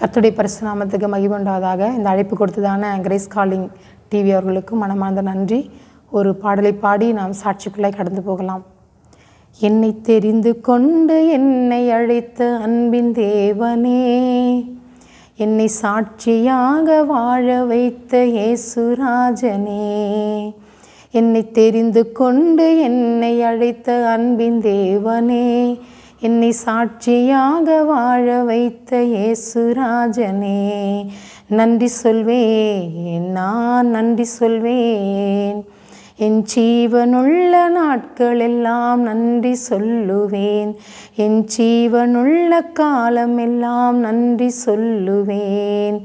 கர்த்தருடைய பரிசுத்த நாமத்துக்கு மகிமை உண்டாவதாக. இந்த அழைப்பு கொடுத்ததான கிரேஸ் காலிங் டிவி அவர்களுக்கு மனமார்ந்த நன்றி. ஒரு பாடலை பாடி நாம் சாட்சிக்குள்ளே கடந்து போகலாம். என்னை தெரிந்து கொண்டு என்னை அழைத்த அன்பின் தேவனே, என்னை சாட்சியாக வாழ வைத்த இயேசுராஜனே, என்னை தெரிந்து கொண்டு என்னை அழைத்த அன்பின் தேவனே, என்னை சாட்சியாக வாழ வைத்த இயேசுராஜனே, நன்றி சொல்வேன், நான் நன்றி சொல்வேன். என் ஜீவனுள்ள நாட்கள் எல்லாம் நன்றி சொல்லுவேன், என் ஜீவனுள்ள காலம் எல்லாம் நன்றி சொல்லுவேன்,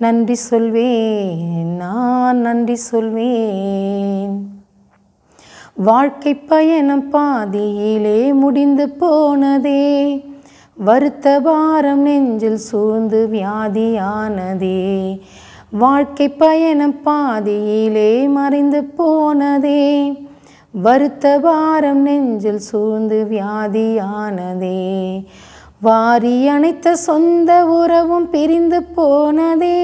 நன்றி சொல்வேன், நான் நன்றி சொல்வேன். வாழ்க்கை பயணம் பாதியிலே முடிந்து போனதே, வருத்த பாரம் நெஞ்சில் சூழ்ந்து வியாதியானதே. வாழ்க்கை பயணம் பாதியிலே மறைந்து போனதே, வருத்த பாரம் நெஞ்சில் சூழ்ந்து வியாதியானதே. வாரி அணைத்த சொந்த உறவும் பிரிந்து போனதே,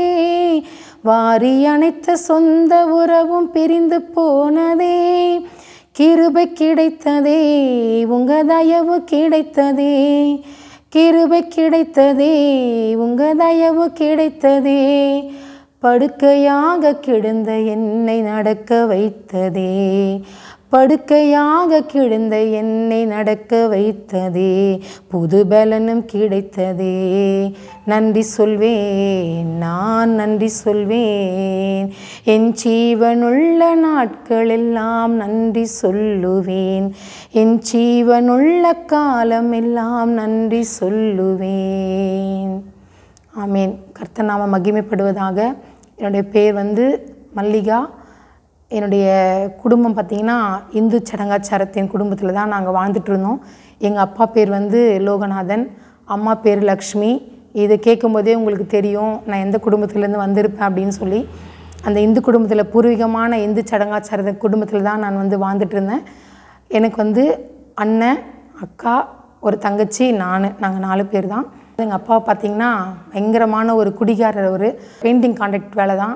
வாரி அணைத்த சொந்த உறவும் பிரிந்து போனதே. கிருபை கிடைத்ததே, உங்க தயவு கிடைத்ததே, கிருபை கிடைத்ததே, உங்க தயவு கிடைத்ததே. படுக்கையாக கிடந்த என்னை நடக்க வைத்ததே, படுக்கையாக கிடந்த என்னை நடக்க வைத்ததே. புது பலனும் கிடைத்ததே, நன்றி சொல்வேன், நான் நன்றி சொல்வேன். என் ஜீவனுள்ள நாட்கள் எல்லாம் நன்றி சொல்லுவேன், என் ஜீவனுள்ள காலம் எல்லாம் நன்றி சொல்லுவேன். ஆமேன். கர்த்தர் நாம மகிமைப்படுவதாக. என்னுடைய பேர் மல்லிகா. என்னுடைய குடும்பம் பார்த்திங்கன்னா இந்து சடங்காச்சாரத்தின் குடும்பத்தில் தான் நாங்கள் வாழ்ந்துட்டு இருந்தோம். எங்கள் அப்பா பேர் லோகநாதன், அம்மா பேர் லக்ஷ்மி. இதை கேட்கும்போதே உங்களுக்கு தெரியும் நான் எந்த குடும்பத்துலேருந்து வந்திருப்பேன் அப்படின்னு சொல்லி. அந்த இந்து குடும்பத்தில் பூர்வீகமான இந்து சடங்காச்சாரத்தின் குடும்பத்தில் தான் நான் வாழ்ந்துட்டு இருந்தேன். எனக்கு அண்ணன், அக்கா, ஒரு தங்கச்சி, நாங்கள் 4 பேர் தான். எங்கள் அப்பா பார்த்திங்கன்னா பயங்கரமான ஒரு குடிகாரர். ஒரு பெயிண்டிங் கான்ட்ராக்ட் வேலை தான்.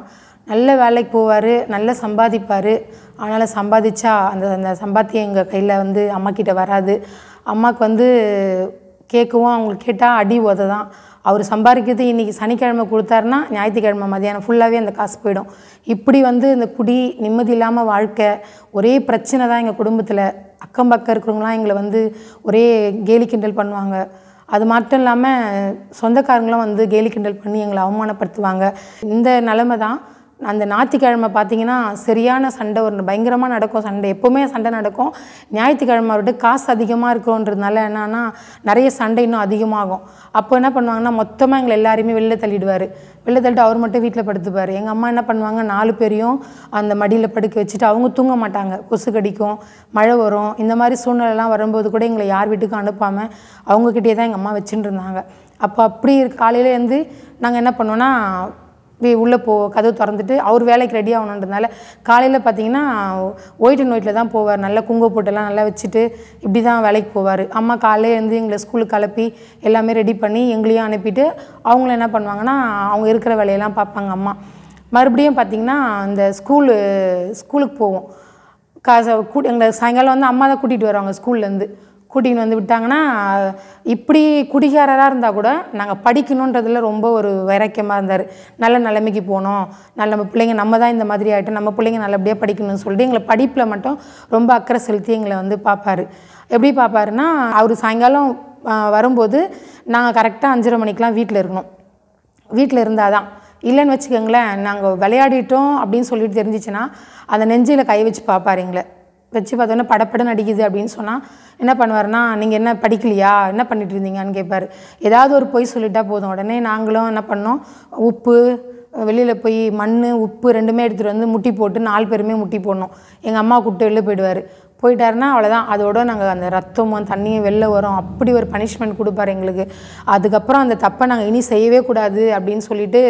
நல்ல வேலைக்கு போவார், நல்லா சம்பாதிப்பார். அதனால் சம்பாதிச்சா அந்த சம்பாத்தியம் எங்கள் கையில் அம்மாக்கிட்ட வராது. அம்மாவுக்கு கேட்கவும் அவங்களுக்கு கேட்டால் அடி உத தான். அவர் சம்பாதிக்கிறது இன்றைக்கி சனிக்கிழமை கொடுத்தாருன்னா ஞாயிற்றுக்கிழமை மதியானம் ஃபுல்லாகவே அந்த காசு போயிடும். இப்படி இந்த குடி, நிம்மதி இல்லாமல் வாழ்க்கை, ஒரே பிரச்சனை தான் எங்கள் குடும்பத்தில். அக்கம் பக்கம் இருக்கிறவங்களாம் எங்களை ஒரே கேலி கிண்டல் பண்ணுவாங்க. அது மட்டும் இல்லாமல் சொந்தக்காரங்களும் கேலி கிண்டல் பண்ணி எங்களை அவமானப்படுத்துவாங்க. இந்த நிலமை தான். அந்த ஞாயிற்றுக்கிழமை பார்த்திங்கன்னா சரியான சண்டை, ஒரு பயங்கரமாக நடக்கும் சண்டை. எப்போவுமே சண்டை நடக்கும். ஞாயிற்றுக்கிழமை விட்டு காசு அதிகமாக இருக்கிறோன்றதுனால என்னன்னா நிறைய சண்டை இன்னும் அதிகமாகும். அப்போ என்ன பண்ணுவாங்கன்னா மொத்தமாக எங்களை எல்லாருமே வெளில தள்ளிடுவார். வெளில தள்ளிட்டு அவர் மட்டும் வீட்டில் படுத்துப்பார். எங்கள் அம்மா என்ன பண்ணுவாங்க, 4 பேரையும் அந்த மடியில் படுக்க வச்சுட்டு அவங்க தூங்க மாட்டாங்க. கொசு கடிக்கும், மழை வரும். இந்த மாதிரி சூழ்நிலைலாம் வரும்போது கூட எங்களை யார் வீட்டுக்கும் அனுப்பாமல் அவங்கக்கிட்டே தான் எங்கள் அம்மா வச்சுட்டு இருந்தாங்க. அப்போ அப்படி காலையிலேருந்து நாங்கள் என்ன பண்ணோன்னா உள்ளே கதவு திறந்துட்டு அவர் வேலைக்கு ரெடி ஆகணுன்றதுனால காலையில் பார்த்திங்கன்னா ஒயிட் அண்ட் ஒயிட்டில் தான் போவார். நல்லா குங்கும போட்டெல்லாம் நல்லா வச்சுட்டு இப்படி தான் வேலைக்கு போவார். அம்மா காலையிலேருந்து எங்களை ஸ்கூலுக்கு கிளப்பி எல்லாமே ரெடி பண்ணி எங்களையும் அனுப்பிட்டு அவங்களும் என்ன பண்ணுவாங்கன்னா அவங்க இருக்கிற வேலையெல்லாம் பார்ப்பாங்க. அம்மா மறுபடியும் பார்த்திங்கன்னா இந்த ஸ்கூலுக்கு போவோம். எங்களை சாயங்காலம் அம்மா தான் கூட்டிகிட்டு வருவாங்க. ஸ்கூல்லேருந்து கூட்டிகிட்டு விட்டாங்கன்னா இப்படி குடிகாரராக இருந்தால் கூட நாங்கள் படிக்கணுன்றதில் ரொம்ப ஒரு வைராக்கியமாக இருந்தார். நல்ல நிலைமைக்கு போகணும், நம்ம பிள்ளைங்க நம்ம தான் இந்த மாதிரி ஆகிட்டோம், நம்ம பிள்ளைங்க நல்லபடியாக படிக்கணும்னு சொல்லிட்டு எங்களை படிப்பில் மட்டும் ரொம்ப அக்கறை செலுத்தி எங்களை பார்ப்பார். எப்படி பார்ப்பாருன்னா, அவர் சாயங்காலம் வரும்போது நாங்கள் கரெக்டாக 5:30 மணிக்கெலாம் வீட்டில் இருக்கணும். வீட்டில் இருந்தால் தான். இல்லைன்னு வச்சுக்கோங்களேன், நாங்கள் விளையாடிட்டோம் அப்படின்னு சொல்லிட்டு தெரிஞ்சிச்சுன்னா அந்த நெஞ்சில் கை வச்சு பார்ப்பார். எங்களை வச்சு பார்த்தோன்னா படப்படன்னு அடிக்குது அப்படின்னு சொன்னால் என்ன பண்ணுவார்னா, நீங்கள் என்ன படிக்கலையா, என்ன பண்ணிட்டு இருந்தீங்கன்னு கேட்பார். ஏதாவது ஒரு பொய் சொல்லிட்டா போதும், உடனே நாங்களும் என்ன பண்ணோம், உப்பு வெளியில் போய் மண், உப்பு 2மே எடுத்துகிட்டு முட்டி போட்டு 4 பேருமே முட்டி போடணும். எங்கள் அம்மா கூப்பிட்டு வெளில போயிடுவார். போயிட்டாருன்னா அவ்வளோதான். அதோட நாங்கள் அந்த ரத்தமும் தண்ணியும் வெளில வரும். அப்படி ஒரு பனிஷ்மெண்ட் கொடுப்பார் எங்களுக்கு. அதுக்கப்புறம் அந்த தப்பை நாங்கள் இனி செய்யவே கூடாது அப்படின்னு சொல்லிட்டு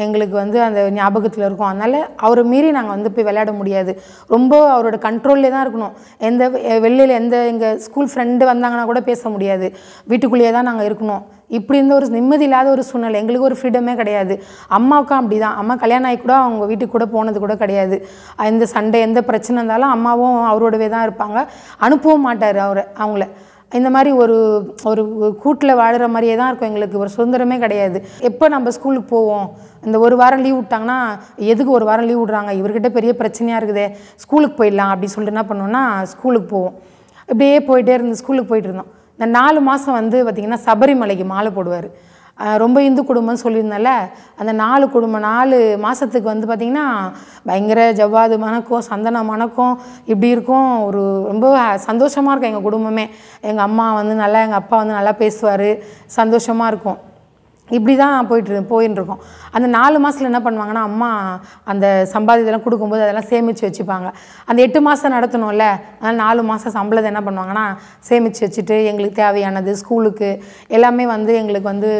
எங்களுக்கு அந்த ஞாபகத்தில் இருக்கும். அதனால் அவரை மீறி நாங்கள் போய் விளையாட முடியாது. ரொம்ப அவரோட கண்ட்ரோல்லே தான் இருக்கணும். வெளியில் எங்கள் ஸ்கூல் ஃப்ரெண்டு வந்தாங்கன்னா கூட பேச முடியாது. வீட்டுக்குள்ளேயே தான் நாங்கள் இருக்கணும். இப்படி இருந்த ஒரு நிம்மதி இல்லாத ஒரு சூழ்நிலை. எங்களுக்கு ஒரு ஃப்ரீடமே கிடையாது. அம்மாவுக்கும் அப்படி தான். அம்மா கல்யாணம் ஆகி கூட அவங்க வீட்டுக்கு கூட போனது கூட கிடையாது. எந்த சண்டை எந்த பிரச்சனை இருந்தாலும் அம்மாவும் அவரோடவே தான் இருப்பாங்க. அனுப்பவும் மாட்டார் அவங்கள. இந்த மாதிரி ஒரு ஒரு கூட்டில் வாழுற மாதிரியே தான் இருக்கும். எங்களுக்கு ஒரு சுதந்திரமே கிடையாது. எப்போ நம்ம ஸ்கூலுக்கு போவோம், இந்த ஒரு வாரம் லீவ் விட்டாங்கன்னா எதுக்கு ஒரு வாரம் லீவ் விட்றாங்க, இவர்கிட்ட பெரிய பிரச்சனையாக இருக்குதே, ஸ்கூலுக்கு போயிடலாம் அப்படி சொல்லிட்டு என்ன பண்ணுவோன்னா ஸ்கூலுக்கு போவோம். இப்படியே போயிட்டே இருந்து ஸ்கூலுக்கு போயிட்டு இருந்தோம். இந்த 4 மாதம் வந்து பார்த்திங்கன்னா சபரிமலைக்கு மாலை போடுவார். ரொம்ப இந்து குடும்பம்னு சொல்லியிருந்தால அந்த 4 மாதத்துக்கு வந்து பார்த்திங்கன்னா பயங்கர ஜவ்வாது மணக்கும், சந்தனம் மணக்கும், இப்படி இருக்கும். ஒரு ரொம்ப சந்தோஷமாக இருக்கும் எங்கள் குடும்பமே. எங்கள் அம்மா வந்து நல்லா, எங்கள் அப்பா வந்து நல்லா பேசுவார், சந்தோஷமாக இருக்கும். இப்படி தான் போயின்னு இருக்கோம். அந்த 4 மாதத்தில் என்ன பண்ணுவாங்கன்னா அம்மா அந்த சம்பாதியெல்லாம் கொடுக்கும்போது அதெல்லாம் சேமித்து வச்சுப்பாங்க. அந்த 8 மாதம் நடத்தணும்ல, அதனால் 4 மாதம் சம்பளத்தை என்ன பண்ணுவாங்கன்னா சேமித்து வச்சுட்டு எங்களுக்கு தேவையானது ஸ்கூலுக்கு எல்லாமே வந்து எங்களுக்கு வந்து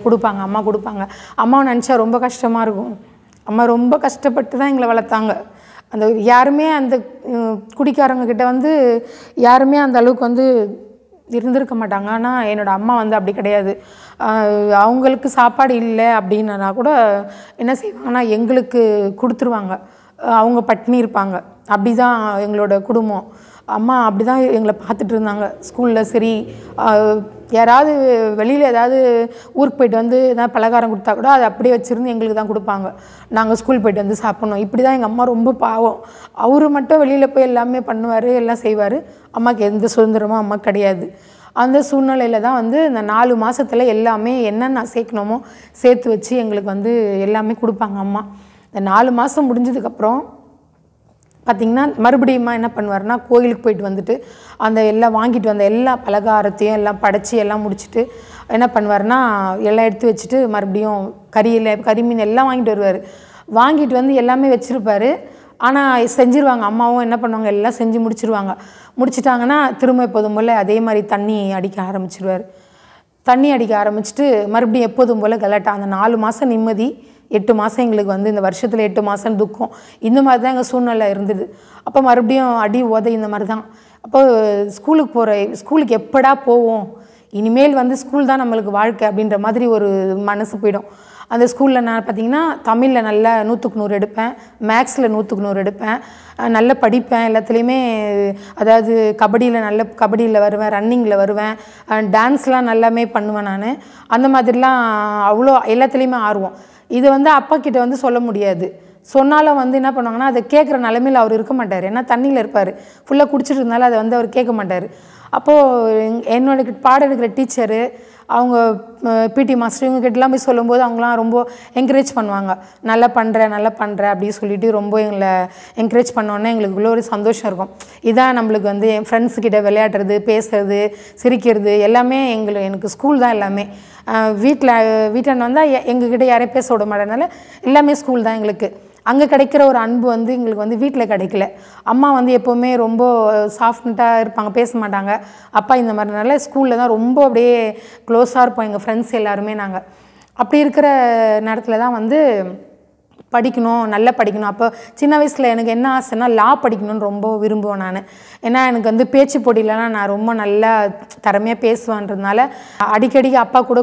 கொடுப்பாங்க. அம்மா கொடுப்பாங்க. அம்மாவை நினச்சா ரொம்ப கஷ்டமாக இருக்கும். அம்மா ரொம்ப கஷ்டப்பட்டு தான் எங்களை வளர்த்தாங்க. அந்த யாருமே அந்த குடிக்காரங்கக்கிட்ட வந்து யாருமே அந்த அளவுக்கு வந்து இருந்திருக்க மாட்டாங்க. ஆனால் என்னோடய அம்மா வந்து அப்படி கிடையாது. அவங்களுக்கு சாப்பாடு இல்லை அப்படின்னா கூட என்ன செய்வாங்கன்னா எங்களுக்கு கொடுத்துருவாங்க. அவங்க பட்டினி இருப்பாங்க. அப்படி தான் எங்களோட குடும்பம். அம்மா அப்படி தான் எங்களை பார்த்துட்டு இருந்தாங்க. ஸ்கூலில் சரி, யாராவது வெளியில் ஏதாவது ஊருக்கு போய்ட்டு வந்து எதாவது பலகாரம் கொடுத்தா கூட அதை அப்படியே வச்சுருந்து எங்களுக்கு தான் கொடுப்பாங்க. நாங்கள் ஸ்கூல் போய்ட்டு வந்து சாப்பிட்ணும். இப்படி தான் எங்கள் அம்மா ரொம்ப பாவம். அவர் மட்டும் வெளியில் போய் எல்லாமே பண்ணுவார், எல்லாம் செய்வார். அம்மாவுக்கு எந்த சுதந்திரமும் அம்மா கிடையாது. அந்த சூழ்நிலையில் தான் வந்து இந்த 4 மாதத்தில் எல்லாமே என்னென்ன சேர்க்கணுமோ சேர்த்து வச்சு எங்களுக்கு வந்து எல்லாமே கொடுப்பாங்க அம்மா. இந்த 4 மாதம் முடிஞ்சதுக்கப்புறம் பார்த்திங்கன்னா மறுபடியும் என்ன பண்ணுவார்னா கோயிலுக்கு போயிட்டு வந்துட்டு அந்த எல்லாம் வாங்கிட்டு வந்த எல்லா பலகாரத்தையும் எல்லாம் படைச்சி எல்லாம் முடிச்சுட்டு என்ன பண்ணுவார்னா எல்லாம் எடுத்து வச்சுட்டு மறுபடியும் கறி மீன் எல்லாம் வாங்கிட்டு வருவார். வாங்கிட்டு வந்து எல்லாமே வச்சுருப்பார். ஆனால் செஞ்சுருவாங்க. அம்மாவும் என்ன பண்ணுவாங்க, எல்லாம் செஞ்சு முடிச்சிட்டாங்கன்னா திரும்ப எப்போதும் போல் அதே மாதிரி தண்ணி அடிக்க ஆரம்பிச்சிருவார். தண்ணி அடிக்க ஆரம்பிச்சுட்டு மறுபடியும் எப்போதும் போல் கலாட்டா. அந்த 4 மாதம் நிம்மதி, 8 மாதம் எங்களுக்கு வந்து இந்த வருஷத்தில் 8 மாதம் துக்கம். இந்த மாதிரி தான் எங்கள் சூழ்நிலை இருந்தது. அப்போ மறுபடியும் அடி உதை இந்த மாதிரி தான். அப்போ ஸ்கூலுக்கு எப்படா போவோம், இனிமேல் வந்து ஸ்கூல் தான் நம்மளுக்கு வாழ்க்கை அப்படின்ற மாதிரி ஒரு மனசு போயிடும். அந்த ஸ்கூலில் நான் பார்த்திங்கன்னா தமிழில் நல்லா 100க்கு 100 எடுப்பேன், மேக்ஸில் 100க்கு 100 எடுப்பேன், நல்லா படிப்பேன். எல்லாத்துலேயுமே அதாவது கபடியில் வருவேன், ரன்னிங்கில் வருவேன், டான்ஸ்லாம் நல்லாமே பண்ணுவேன் நான். அந்த மாதிரிலாம் அவ்வளோ எல்லாத்துலேயுமே ஆர்வம். இது வந்து அப்பா கிட்ட வந்து சொல்ல முடியாது. சொன்னாலும் வந்து என்ன பண்ணுவாங்கன்னா அதை கேட்குற நிலைமையில் அவர் இருக்க மாட்டார். ஏன்னா தண்ணியில் இருப்பார், ஃபுல்லாக குடிச்சிட்டு இருந்தாலும் அதை வந்து அவர் கேட்க மாட்டார். அப்போது என்னோட பாடம் எடுக்கிற டீச்சரு, அவங்க பிடி மாஸ்டர், இவங்ககிட்டலாம் போய் சொல்லும்போது அவங்களாம் ரொம்ப என்கரேஜ் பண்ணுவாங்க. நல்லா பண்ணுற அப்படின்னு சொல்லிட்டு ரொம்ப எங்களை என்கரேஜ் பண்ணோன்னே எங்களுக்குள்ள ஒரு சந்தோஷம் இருக்கும். இதான் நம்மளுக்கு வந்து என் ஃப்ரெண்ட்ஸுக்கிட்ட விளையாடுறது, பேசுறது, சிரிக்கிறது எல்லாமே எனக்கு ஸ்கூல் தான் எல்லாமே. வீட்டில் வந்தால் எங்ககிட்ட யாரையும் பேச விட மாட்டேனால எல்லாமே ஸ்கூல் தான் எங்களுக்கு. அங்கே கிடைக்கிற ஒரு அன்பு வந்து எங்களுக்கு வந்து வீட்டில் கிடைக்கல. அம்மா வந்து எப்போவுமே ரொம்ப சாஃப்ட்னட்டாக இருப்பாங்க, பேச மாட்டாங்க. அப்பா இந்த மாதிரினால ஸ்கூலில் தான் ரொம்ப அப்படியே க்ளோஸாக இருப்போம் எங்கள் ஃப்ரெண்ட்ஸ் எல்லாருமே. நாங்கள் அப்படி இருக்கிற நேரத்தில் தான் வந்து நல்லா படிக்கணும். அப்போ சின்ன வயசில் எனக்கு என்ன ஆசைன்னா லா படிக்கணும்னு ரொம்ப விரும்புவேன் நான். ஏன்னா எனக்கு வந்து பேச்சு போட்டியிலலாம் நான் ரொம்ப நல்லா திறமையாக பேசுவேன்றதுனால அடிக்கடி அப்பா கூட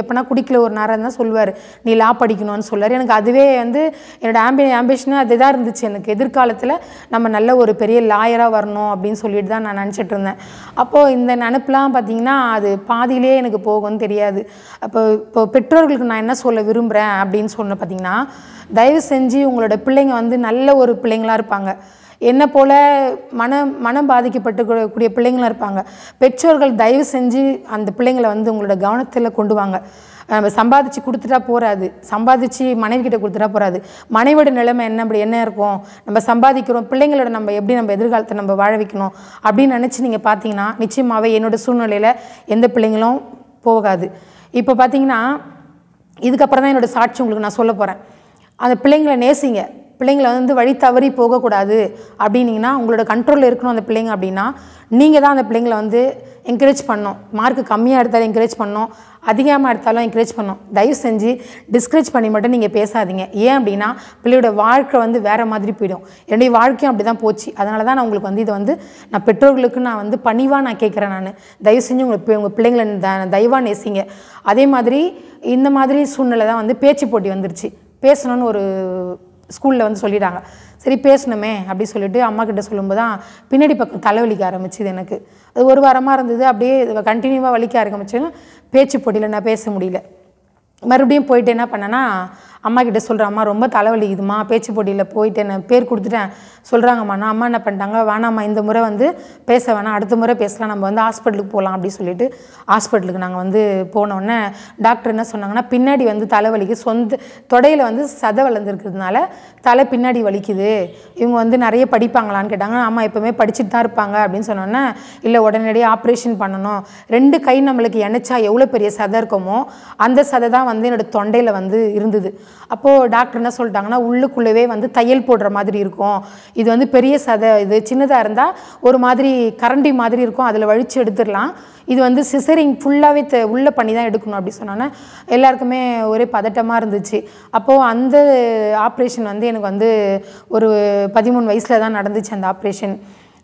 எப்போனா குடிக்கல ஒரு நேரம் தான் சொல்லுவார், நீ லா படிக்கணும்னு சொல்லுவார். எனக்கு அதுவே வந்து என்னோடய ஆம்பிஷனாக அதுதான் இருந்துச்சு. எனக்கு எதிர்காலத்தில் நம்ம நல்ல ஒரு பெரிய லாயராக வரணும் அப்படின்னு சொல்லிட்டு தான் நான் நினச்சிட்டு இருந்தேன். அப்போது இந்த நினப்புலாம் பார்த்திங்கன்னா அது பாதியிலே எனக்கு போகும்னு தெரியாது. இப்போ பெற்றோர்களுக்கு நான் என்ன சொல்ல விரும்புகிறேன் அப்படின்னு பார்த்திங்கன்னா, தயவு செஞ்சு உங்களோட பிள்ளைங்க வந்து நல்ல ஒரு பிள்ளைங்களாக இருப்பாங்க. என்ன போல் மனம் பாதிக்கப்பட்டு பிள்ளைங்களாக இருப்பாங்க. பெற்றோர்கள் தயவு செஞ்சு அந்த பிள்ளைங்களை வந்து உங்களோட கவனத்தில் கொண்டு வாங்க. நம்ம சம்பாதிச்சு கொடுத்துட்டா போகாது, சம்பாதிச்சு மனைவிக்கிட்ட கொடுத்துட்டா போகாது. மனைவியோட நிலைமை என்ன இருக்கும், நம்ம சம்பாதிக்கிறோம், பிள்ளைங்களோட நம்ம எப்படி நம்ம எதிர்காலத்தை நம்ம வாழ வைக்கணும் அப்படின்னு நினச்சி நீங்கள் பார்த்தீங்கன்னா நிச்சயமாகவே என்னோடய சூழ்நிலையில் எந்த பிள்ளைங்களும் போகாது. இப்போ பார்த்தீங்கன்னா இதுக்கப்புறம் தான் என்னோடய சாட்சி உங்களுக்கு நான் சொல்ல போகிறேன். அந்த பிள்ளைங்களை நேசிங்க. பிள்ளைங்களை வந்து வழி தவறி போகக்கூடாது அப்படின்னீங்கன்னா, உங்களோட கண்ட்ரோலில் இருக்கணும் அந்த பிள்ளைங்க அப்படின்னா, நீங்கள் தான் அந்த பிள்ளைங்களை வந்து என்கரேஜ் பண்ணணும். மார்க்கு கம்மியாக எடுத்தாலும் என்கரேஜ் பண்ணணும், அதிகமாக எடுத்தாலும் என்கரேஜ் பண்ணணும். தயவு செஞ்சு டிஸ்கரேஜ் பண்ணி மட்டும் நீங்கள் பேசாதீங்க. ஏன் அப்படின்னா, பிள்ளையோட வாழ்க்கை வந்து வேறு மாதிரி போயிடும். என்னுடைய வாழ்க்கையும் அப்படி தான் போச்சு. அதனால தான் நான் உங்களுக்கு வந்து இதை வந்து நான் பெற்றோர்களுக்கு நான் வந்து பணிவாக நான் கேட்குறேன். நான் தயவு செஞ்சு உங்கள் பிள்ளைங்களை தயவாக நேசிங்க. அதே மாதிரி இந்த மாதிரி சூழ்நிலை தான் வந்து பேச்சு போட்டி வந்துருச்சு. பேசணும்னு ஒரு ஸ்கூலில் வந்து சொல்லிட்டாங்க. சரி பேசணுமே அப்படி சொல்லிட்டு அம்மா கிட்ட சொல்லும்போது தான் பின்னாடி பக்கம் தலைவலிக்க ஆரம்பிச்சுது எனக்கு. அது ஒரு வாரமாக இருந்தது. அப்படியே கண்டினியூவாக வலிக்க ஆரம்பிச்சேன்னா பேச்சு போட்டியில் நான் பேச முடியல. மறுபடியும் போயிட்டு என்ன பண்ணேன்னா, அம்மா கிட்ட சொல்கிறேன், அம்மா ரொம்ப தலைவலிக்குதுமா, பேச்சு போட்டியில் போயிட்டு நான் பேர் கொடுத்துட்டேன் சொல்கிறாங்கம்மா. நான் அம்மா என்ன பண்ணிட்டாங்க, வேணாம்மா இந்த முறை வந்து பேச வேணாம், அடுத்த முறை பேசலாம், நம்ம வந்து ஹாஸ்பிட்டலுக்கு போகலாம் அப்படி சொல்லிட்டு ஹாஸ்பிட்டலுக்கு நாங்கள் வந்து போனோடனே டாக்டர் என்ன சொன்னாங்கன்னா, பின்னாடி வந்து தலைவலிக்கு தொடையில் வந்து சதை வளர்ந்துருக்கிறதுனால தலை பின்னாடி வலிக்குது, இவங்க வந்து நிறைய படிப்பாங்களான்னு கேட்டாங்க. அம்மா எப்போவுமே படிச்சுட்டு தான் இருப்பாங்க அப்படின்னு சொன்னோன்னே, இல்லை உடனடியாக ஆப்ரேஷன் பண்ணணும், 2 கை நம்மளுக்கு இணைச்சா எவ்வளோ பெரிய சதை இருக்குமோ அந்த சதை தான் வந்து என்னோடய தொண்டையில் வந்து இருந்தது. அப்போது டாக்டர் என்ன சொல்லிட்டாங்கன்னா, உள்ளுக்குள்ளவே வந்து தையல் போடுற மாதிரி இருக்கும், இது வந்து பெரிய சதை, இது சின்னதாக இருந்தால் ஒரு மாதிரி கரண்டி மாதிரி இருக்கும், அதில் வழித்து எடுத்துடலாம், இது வந்து சிசரிங் ஃபுல்லாகவே உள்ளே பண்ணி தான் எடுக்கணும் அப்படி சொன்னோன்னே எல்லாருக்குமே ஒரே பதட்டமாக இருந்துச்சு. அப்போது அந்த ஆப்ரேஷன் வந்து எனக்கு வந்து ஒரு 13 வயசில் தான் நடந்துச்சு. அந்த ஆப்ரேஷன்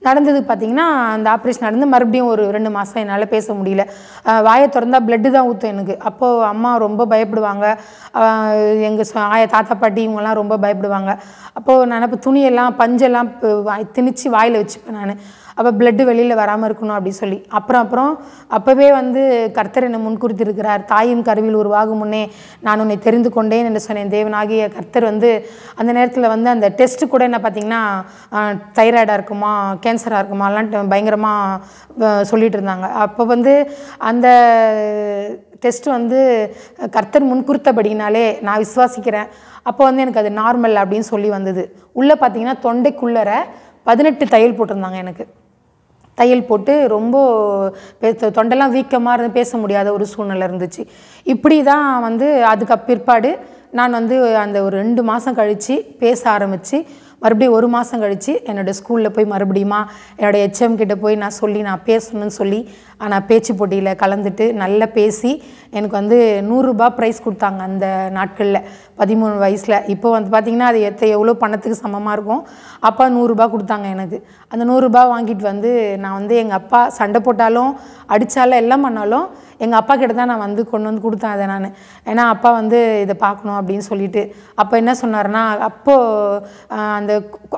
நடந்தது பார்த்திங்கன்னா, அந்த ஆப்ரேஷன் நடந்து மறுபடியும் ஒரு 2 மாதம் என்னால் பேச முடியல. வாயை திறந்தா பிளட்டு தான் ஊற்றும் எனக்கு. அப்போது அம்மா ரொம்ப பயப்படுவாங்க, எங்கள் ஆயா தாத்தா பாட்டி இவங்கெல்லாம் ரொம்ப பயப்படுவாங்க. அப்போது நான் இப்போ துணியெல்லாம் பஞ்செல்லாம் திணிச்சு வாயில் வச்சுப்பேன் நான், அப்போ பிளட்டு வெளியில் வராமல் இருக்கணும் அப்படி சொல்லி. அப்புறம் அப்போவே வந்து கர்த்தர் என்னை முன்குறித்திருக்கிறார். தாயும் கருவில் உருவாகும் முன்னே நான் உன்னை தெரிந்து கொண்டேன் என்று சொன்னேன். தேவனாகிய கர்த்தர் வந்து அந்த நேரத்தில் வந்து அந்த டெஸ்ட்டு கூட என்ன பார்த்திங்கன்னா, தைராய்டாக இருக்குமா கேன்சராக இருக்குமாலாம் பயங்கரமாக சொல்லிகிட்டு இருந்தாங்க. அப்போ வந்து அந்த டெஸ்ட் வந்து கர்த்தர் முன்குறித்தபடினாலே நான் விசுவாசிக்கிறேன். அப்போ வந்து எனக்கு அது நார்மல் அப்படின்னு சொல்லி வந்தது. உள்ளே பார்த்திங்கன்னா தொண்டைக்குள்ளர 18 தையல் போட்டிருந்தாங்க எனக்கு. தையல் போட்டு ரொம்ப தொண்டெல்லாம் வீக்கமாக இருந்து பேச முடியாத ஒரு சூழ்நிலை இருந்துச்சு. இப்படி தான் வந்து அதுக்கு பிற்பாடு நான் வந்து அந்த ஒரு 2 மாதம் கழித்து பேச ஆரம்பித்து, மறுபடியும் 1 மாதம் கழித்து என்னோடய ஸ்கூலில் போய் மறுபடியுமா என்னோடய ஹெச்எம் கிட்ட போய் நான் பேசணும்னு சொல்லி நான் பேச்சு போட்டியில் கலந்துட்டு நல்லா பேசி எனக்கு வந்து ₹100 ப்ரைஸ் கொடுத்தாங்க அந்த நாட்களில் 13 வயசில். இப்போ வந்து பார்த்திங்கன்னா அது எவ்வளோ பணத்துக்கு சமமாக இருக்கும். அப்பா ₹100 கொடுத்தாங்க எனக்கு. அந்த ₹100 வாங்கிட்டு வந்து நான் வந்து எங்கள் அப்பா சண்டை போட்டாலும் அடித்தாலும் எல்லாம் பண்ணாலும் எங்கள் அப்பா கிட்ட தான் நான் வந்து கொண்டு வந்து கொடுத்தேன் அதை நான். ஏன்னா அப்பா வந்து இதை பார்க்கணும் அப்படின்னு சொல்லிட்டு. அப்போ என்ன சொன்னார்னா, அப்போது அந்த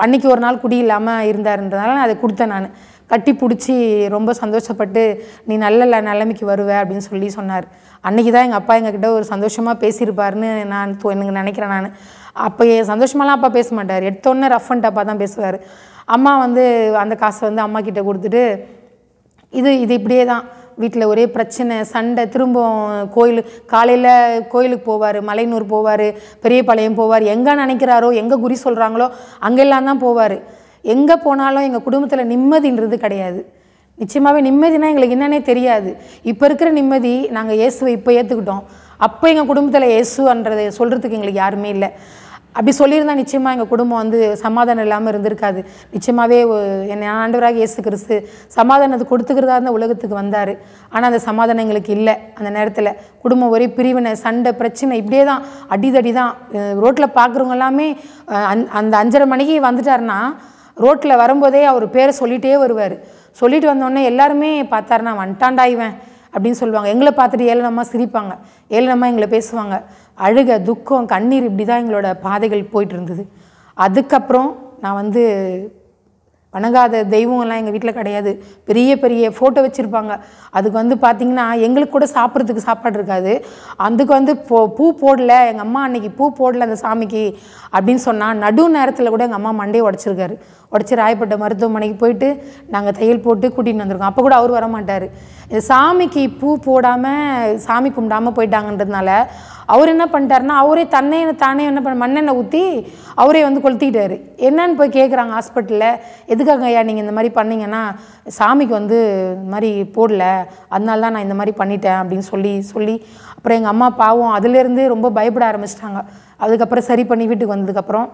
அன்றைக்கி ஒரு நாள் குடி இல்லாமல் இருந்தாருன்றதுனால நான் அதை கொடுத்தேன். நான் கட்டி பிடிச்சி ரொம்ப சந்தோஷப்பட்டு, நீ நல்ல நிலைமைக்கு வருவ அப்படின்னு சொல்லி சொன்னார். அன்றைக்கி தான் எங்கள் அப்பா எங்ககிட்ட ஒரு சந்தோஷமாக பேசியிருப்பாருன்னு நான் எனக்கு நினைக்கிறேன். நான் அப்போ சந்தோஷமாலாம் அப்பா பேச மாட்டார், எடுத்தோன்னே ரஃப் அண்ட் டப்பாக தான் பேசுவார். அம்மா வந்து அந்த காசை வந்து அம்மா கிட்ட கொடுத்துட்டு, இது இப்படியே தான் வீட்டில் ஒரே பிரச்சனை சண்டை. திரும்ப காலையில் கோயிலுக்கு போவார், மலையனூர் போவார், பெரியபாளையம் போவார், எங்கே நினைக்கிறாரோ எங்கே குறி சொல்கிறாங்களோ அங்கெல்லாம் தான் போவார். எங்கே போனாலும் எங்கள் குடும்பத்தில் நிம்மதின்றது கிடையாது. நிச்சயமாகவே நிம்மதினா எங்களுக்கு என்னன்னே தெரியாது. இப்போ இருக்கிற நிம்மதி நாங்கள் இயேசுவை இப்போ ஏற்றுக்கிட்டோம். அப்போ எங்கள் குடும்பத்தில் இயேசுன்றதை சொல்கிறதுக்கு எங்களுக்கு யாருமே இல்லை. அப்படி சொல்லியிருந்தால் நிச்சயமாக எங்கள் குடும்பம் வந்து சமாதானம் இல்லாமல் இருந்திருக்காது. நிச்சயமாகவே என் ஆண்டவராக இயேசு கிறிஸ்து சமாதானத்தை கொடுத்துக்கிறதா இருந்த உலகத்துக்கு வந்தார். ஆனால் அந்த சமாதானம் எங்களுக்கு இல்லை. அந்த நேரத்தில் குடும்பம் ஒரே பிரிவினை, சண்டை, பிரச்சனை, இப்படியே தான் அடிதடி தான். ரோட்டில் பார்க்குறவங்க எல்லாமே அந்த 5:30 மணிக்கு வந்துட்டாருன்னா ரோட்டில் வரும்போதே அவர் பேரை சொல்லிகிட்டே வருவார். சொல்லிட்டு வந்தோடனே எல்லாருமே பார்த்தாருன்னா, வந்துட்டான்டா இவன் அப்படின்னு சொல்லுவாங்க. எங்களை பார்த்துட்டு ஏளனமாக சிரிப்பாங்க, ஏளனமாக எங்களை பேசுவாங்க. அழுக, துக்கம், கண்ணீர், இப்படி தான் எங்களோட பாதைகள் போயிட்டு இருந்தது. அதுக்கப்புறம் நான் வந்து வணங்காத தெய்வங்கள்லாம் எங்கள் வீட்டில் கிடையாது. பெரிய பெரிய ஃபோட்டோ வச்சுருப்பாங்க. அதுக்கு வந்து பார்த்திங்கன்னா எங்களுக்கு கூட சாப்பிட்றதுக்கு சாப்பாடு இருக்காது. அதுக்கு வந்து பூ போடல, எங்கள் அம்மா அன்றைக்கி பூ போடல அந்த சாமிக்கு அப்படின்னு சொன்னால் நடு நேரத்தில் கூட எங்கள் அம்மா மண்டையை உடச்சிருக்காரு. உடச்சி ராயப்பட்ட மருத்துவமனைக்கு போயிட்டு நாங்கள் தையல் போட்டு கூட்டிகிட்டு வந்திருக்கோம். அப்போ கூட அவர் வரமாட்டார். சாமிக்கு பூ போடாமல் சாமி கும்பிடாமல் போயிட்டாங்கன்றதுனால அவர் என்ன பண்ணிட்டாருன்னா, அவரே தானே என்ன பண்ண மண்ணெண்ணெய் ஊற்றி அவரே வந்து கொளுத்திக்கிட்டாரு. என்னன்னு போய் கேட்குறாங்க ஹாஸ்பிட்டலில், எதுக்காக ஐயா நீங்கள் இந்த மாதிரி பண்ணிங்கன்னா, சாமிக்கு வந்து இந்த மாதிரி போடல, அதனால தான் நான் இந்த மாதிரி பண்ணிட்டேன் அப்படின்னு சொல்லி அப்புறம் எங்கள் அம்மா பாவம் அதுலேருந்து ரொம்ப பயப்பட ஆரம்பிச்சிட்டாங்க. அதுக்கப்புறம் சரி பண்ணி வீட்டுக்கு வந்ததுக்கப்புறம்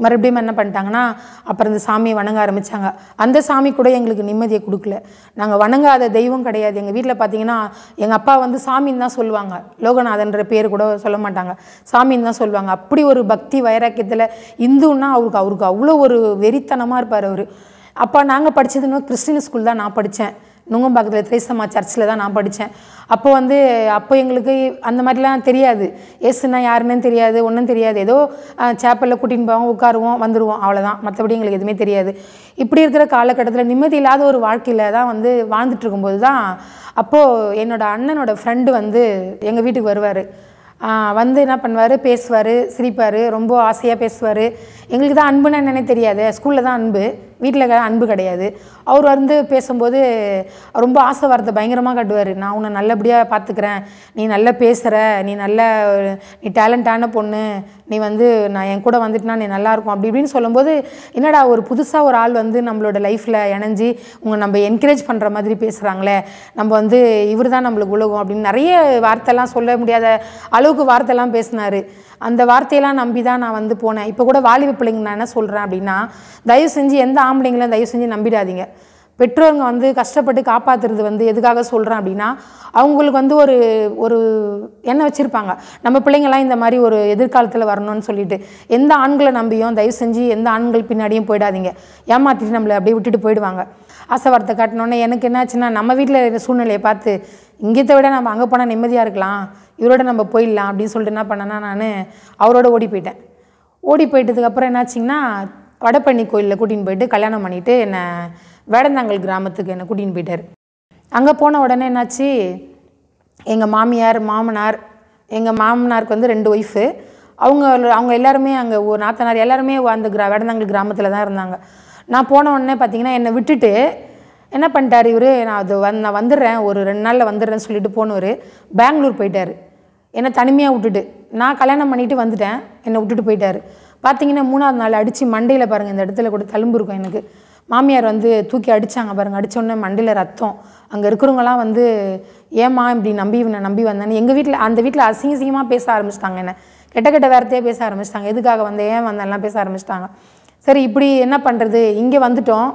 மறுபடியும் என்ன பண்ணிட்டாங்கன்னா அப்புறம் இந்த சாமியை வணங்க ஆரம்பித்தாங்க. அந்த சாமி கூட எங்களுக்கு நிம்மதியை கொடுக்கல. நாங்கள் வணங்காத தெய்வம் கிடையாது. எங்கள் வீட்டில் பார்த்தீங்கன்னா எங்கள் அப்பா வந்து சாமின்னு தான் சொல்லுவாங்க, லோகநாதன்ற பேர் கூட சொல்ல மாட்டாங்க, சாமின்னு தான் சொல்லுவாங்க. அப்படி ஒரு பக்தி வைராக்கியத்தில் இந்துன்னா அவருக்கு அவ்வளோ ஒரு வெறித்தனமாக இருப்பார் அவர். அப்போ நாங்கள் படித்ததுன்னு கிறிஸ்டின் ஸ்கூல் தான் நான் படித்தேன். நுங்கம்பாக்கத்தில் திரேசம்மா சர்ச்சில் தான் நான் படித்தேன். அப்போ எங்களுக்கு அந்த மாதிரிலாம் தெரியாது, ஏசுனா யாருன்னு தெரியாது, ஒன்றும் தெரியாது. ஏதோ சேப்பலில் கூட்டின்னு போவோம், உட்காருவோம், வந்துடுவோம், அவ்வளோதான். மற்றபடி எங்களுக்கு எதுவுமே தெரியாது. இப்படி இருக்கிற காலகட்டத்தில் நிம்மதி இல்லாத ஒரு வாழ்க்கையில் தான் வாழ்ந்துட்டு இருக்கும்போது தான் அப்போது என்னோடய அண்ணனோட ஃப்ரெண்டு எங்கள் வீட்டுக்கு வருவார். என்ன பண்ணுவார், பேசுவார், சிரிப்பார், ரொம்ப ஆசையாக பேசுவார். எங்களுக்கு தான் அன்புன்னு என்னன்னே தெரியாது. ஸ்கூலில் தான் அன்பு, வீட்டில் அன்பு கிடையாது. அவர் பேசும்போது ரொம்ப ஆசை வார்த்தை பயங்கரமாக காட்டுவார். நான் உன்னை நல்லபடியாக பார்த்துக்கிறேன், நீ நல்லா பேசுகிற, நீ டேலண்டான பொண்ணு, நீ நான் என் கூட வந்துட்டுனா நீ நல்லாயிருக்கும் அப்படி இப்படின்னு சொல்லும்போது, என்னடா ஒரு புதுசாக ஒரு ஆள் நம்மளோட லைஃப்பில் இணைஞ்சி நம்ம என்கரேஜ் பண்ணுற மாதிரி பேசுகிறாங்களே, நம்ம இவர் தான் நம்மளுக்கு உலகம் அப்படின்னு நிறைய வார்த்தைலாம் சொல்ல முடியாத அளவுக்கு வார்த்தைலாம் பேசினார். அந்த வார்த்தையெல்லாம் நம்பி தான் நான் போனேன். இப்போ கூட வாலிப பிள்ளைங்க நான் என்ன சொல்கிறேன் அப்படின்னா, தயவு செஞ்சு எந்த ஆம்பளைங்களும் தயவு செஞ்சு நம்பிடாதீங்க. பெற்றோருங்க கஷ்டப்பட்டு காப்பாற்றுறது எதுக்காக சொல்கிறேன் அப்படின்னா, அவங்களுக்கு ஒரு எண்ணம் வச்சுருப்பாங்க, நம்ம பிள்ளைங்கள்லாம் இந்த மாதிரி ஒரு எதிர்காலத்தில் வரணும்னு சொல்லிட்டு. எந்த ஆண்களை நம்பியும் தயவு செஞ்சு எந்த ஆண்கள் பின்னாடியும் போயிடாதீங்க. ஏமாற்றிட்டு நம்மளை அப்படியே விட்டுட்டு போயிடுவாங்க. ஆசை வார்த்தை காட்டினோன்னே எனக்கு என்னாச்சுன்னா, நம்ம வீட்டில் சூழ்நிலையை பார்த்து இங்கேத்தை விட நம்ம அங்கே போனால் நிம்மதியாக இருக்கலாம், இவரோட நம்ம போயிடலாம் அப்படின்னு சொல்லிட்டு என்ன பண்ணேன்னா, நான் அவரோட ஓடி போயிட்டேன். ஓடி போயிட்டதுக்கப்புறம் என்னாச்சிங்கன்னா, வடபழனி கோயிலில் கூட்டின்னு போயிட்டு கல்யாணம் பண்ணிவிட்டு என்னை வேடந்தாங்கல் கிராமத்துக்கு என்னை கூட்டின்னு போயிட்டார். அங்கே போன உடனே என்னாச்சு, எங்கள் மாமியார் மாமனார், எங்கள் மாமனாருக்கு 2 ஒய்ஃபு, அவங்க எல்லாருமே அங்கே ஒரு நாத்தனார் எல்லாருமே அந்த வேடந்தாங்கல் கிராமத்தில் தான் இருந்தாங்க. நான் போன உடனே பார்த்திங்கன்னா என்னை விட்டுட்டு என்ன பண்ணிட்டார் இவர், நான் வந்துடுறேன், ஒரு 2 நாளில் வந்துடுறேன்னு சொல்லிட்டு போனவர் பெங்களூர் போயிட்டார். என்னை தனிமையாக விட்டுட்டு. நான் கல்யாணம் பண்ணிவிட்டு வந்துட்டேன், என்னை விட்டுட்டு போயிட்டார். பார்த்திங்கன்னா 3ஆவது நாள் அடித்து மண்டையில் பாருங்கள், இந்த இடத்துல கூட தழும்பு இருக்கும் எனக்கு. மாமியார் தூக்கி அடித்தாங்க பாருங்கள். அடித்தோடனே மண்டையில் ரத்தம். அங்கே இருக்கிறவங்களாம் ஏம்மா இப்படி நம்பி வந்தேன்னு எங்கள் வீட்டில் அந்த வீட்டில் அசிங்கமாக பேச ஆரம்பிச்சிட்டாங்க. என்ன கெட்ட வார்த்தையாக பேச ஆரம்பிச்சிட்டாங்க. எதுக்காக ஏன் வந்தேன்லாம் பேச ஆரம்பிச்சிட்டாங்க. சரி இப்படி என்ன பண்ணுறது, இங்கே வந்துட்டோம்.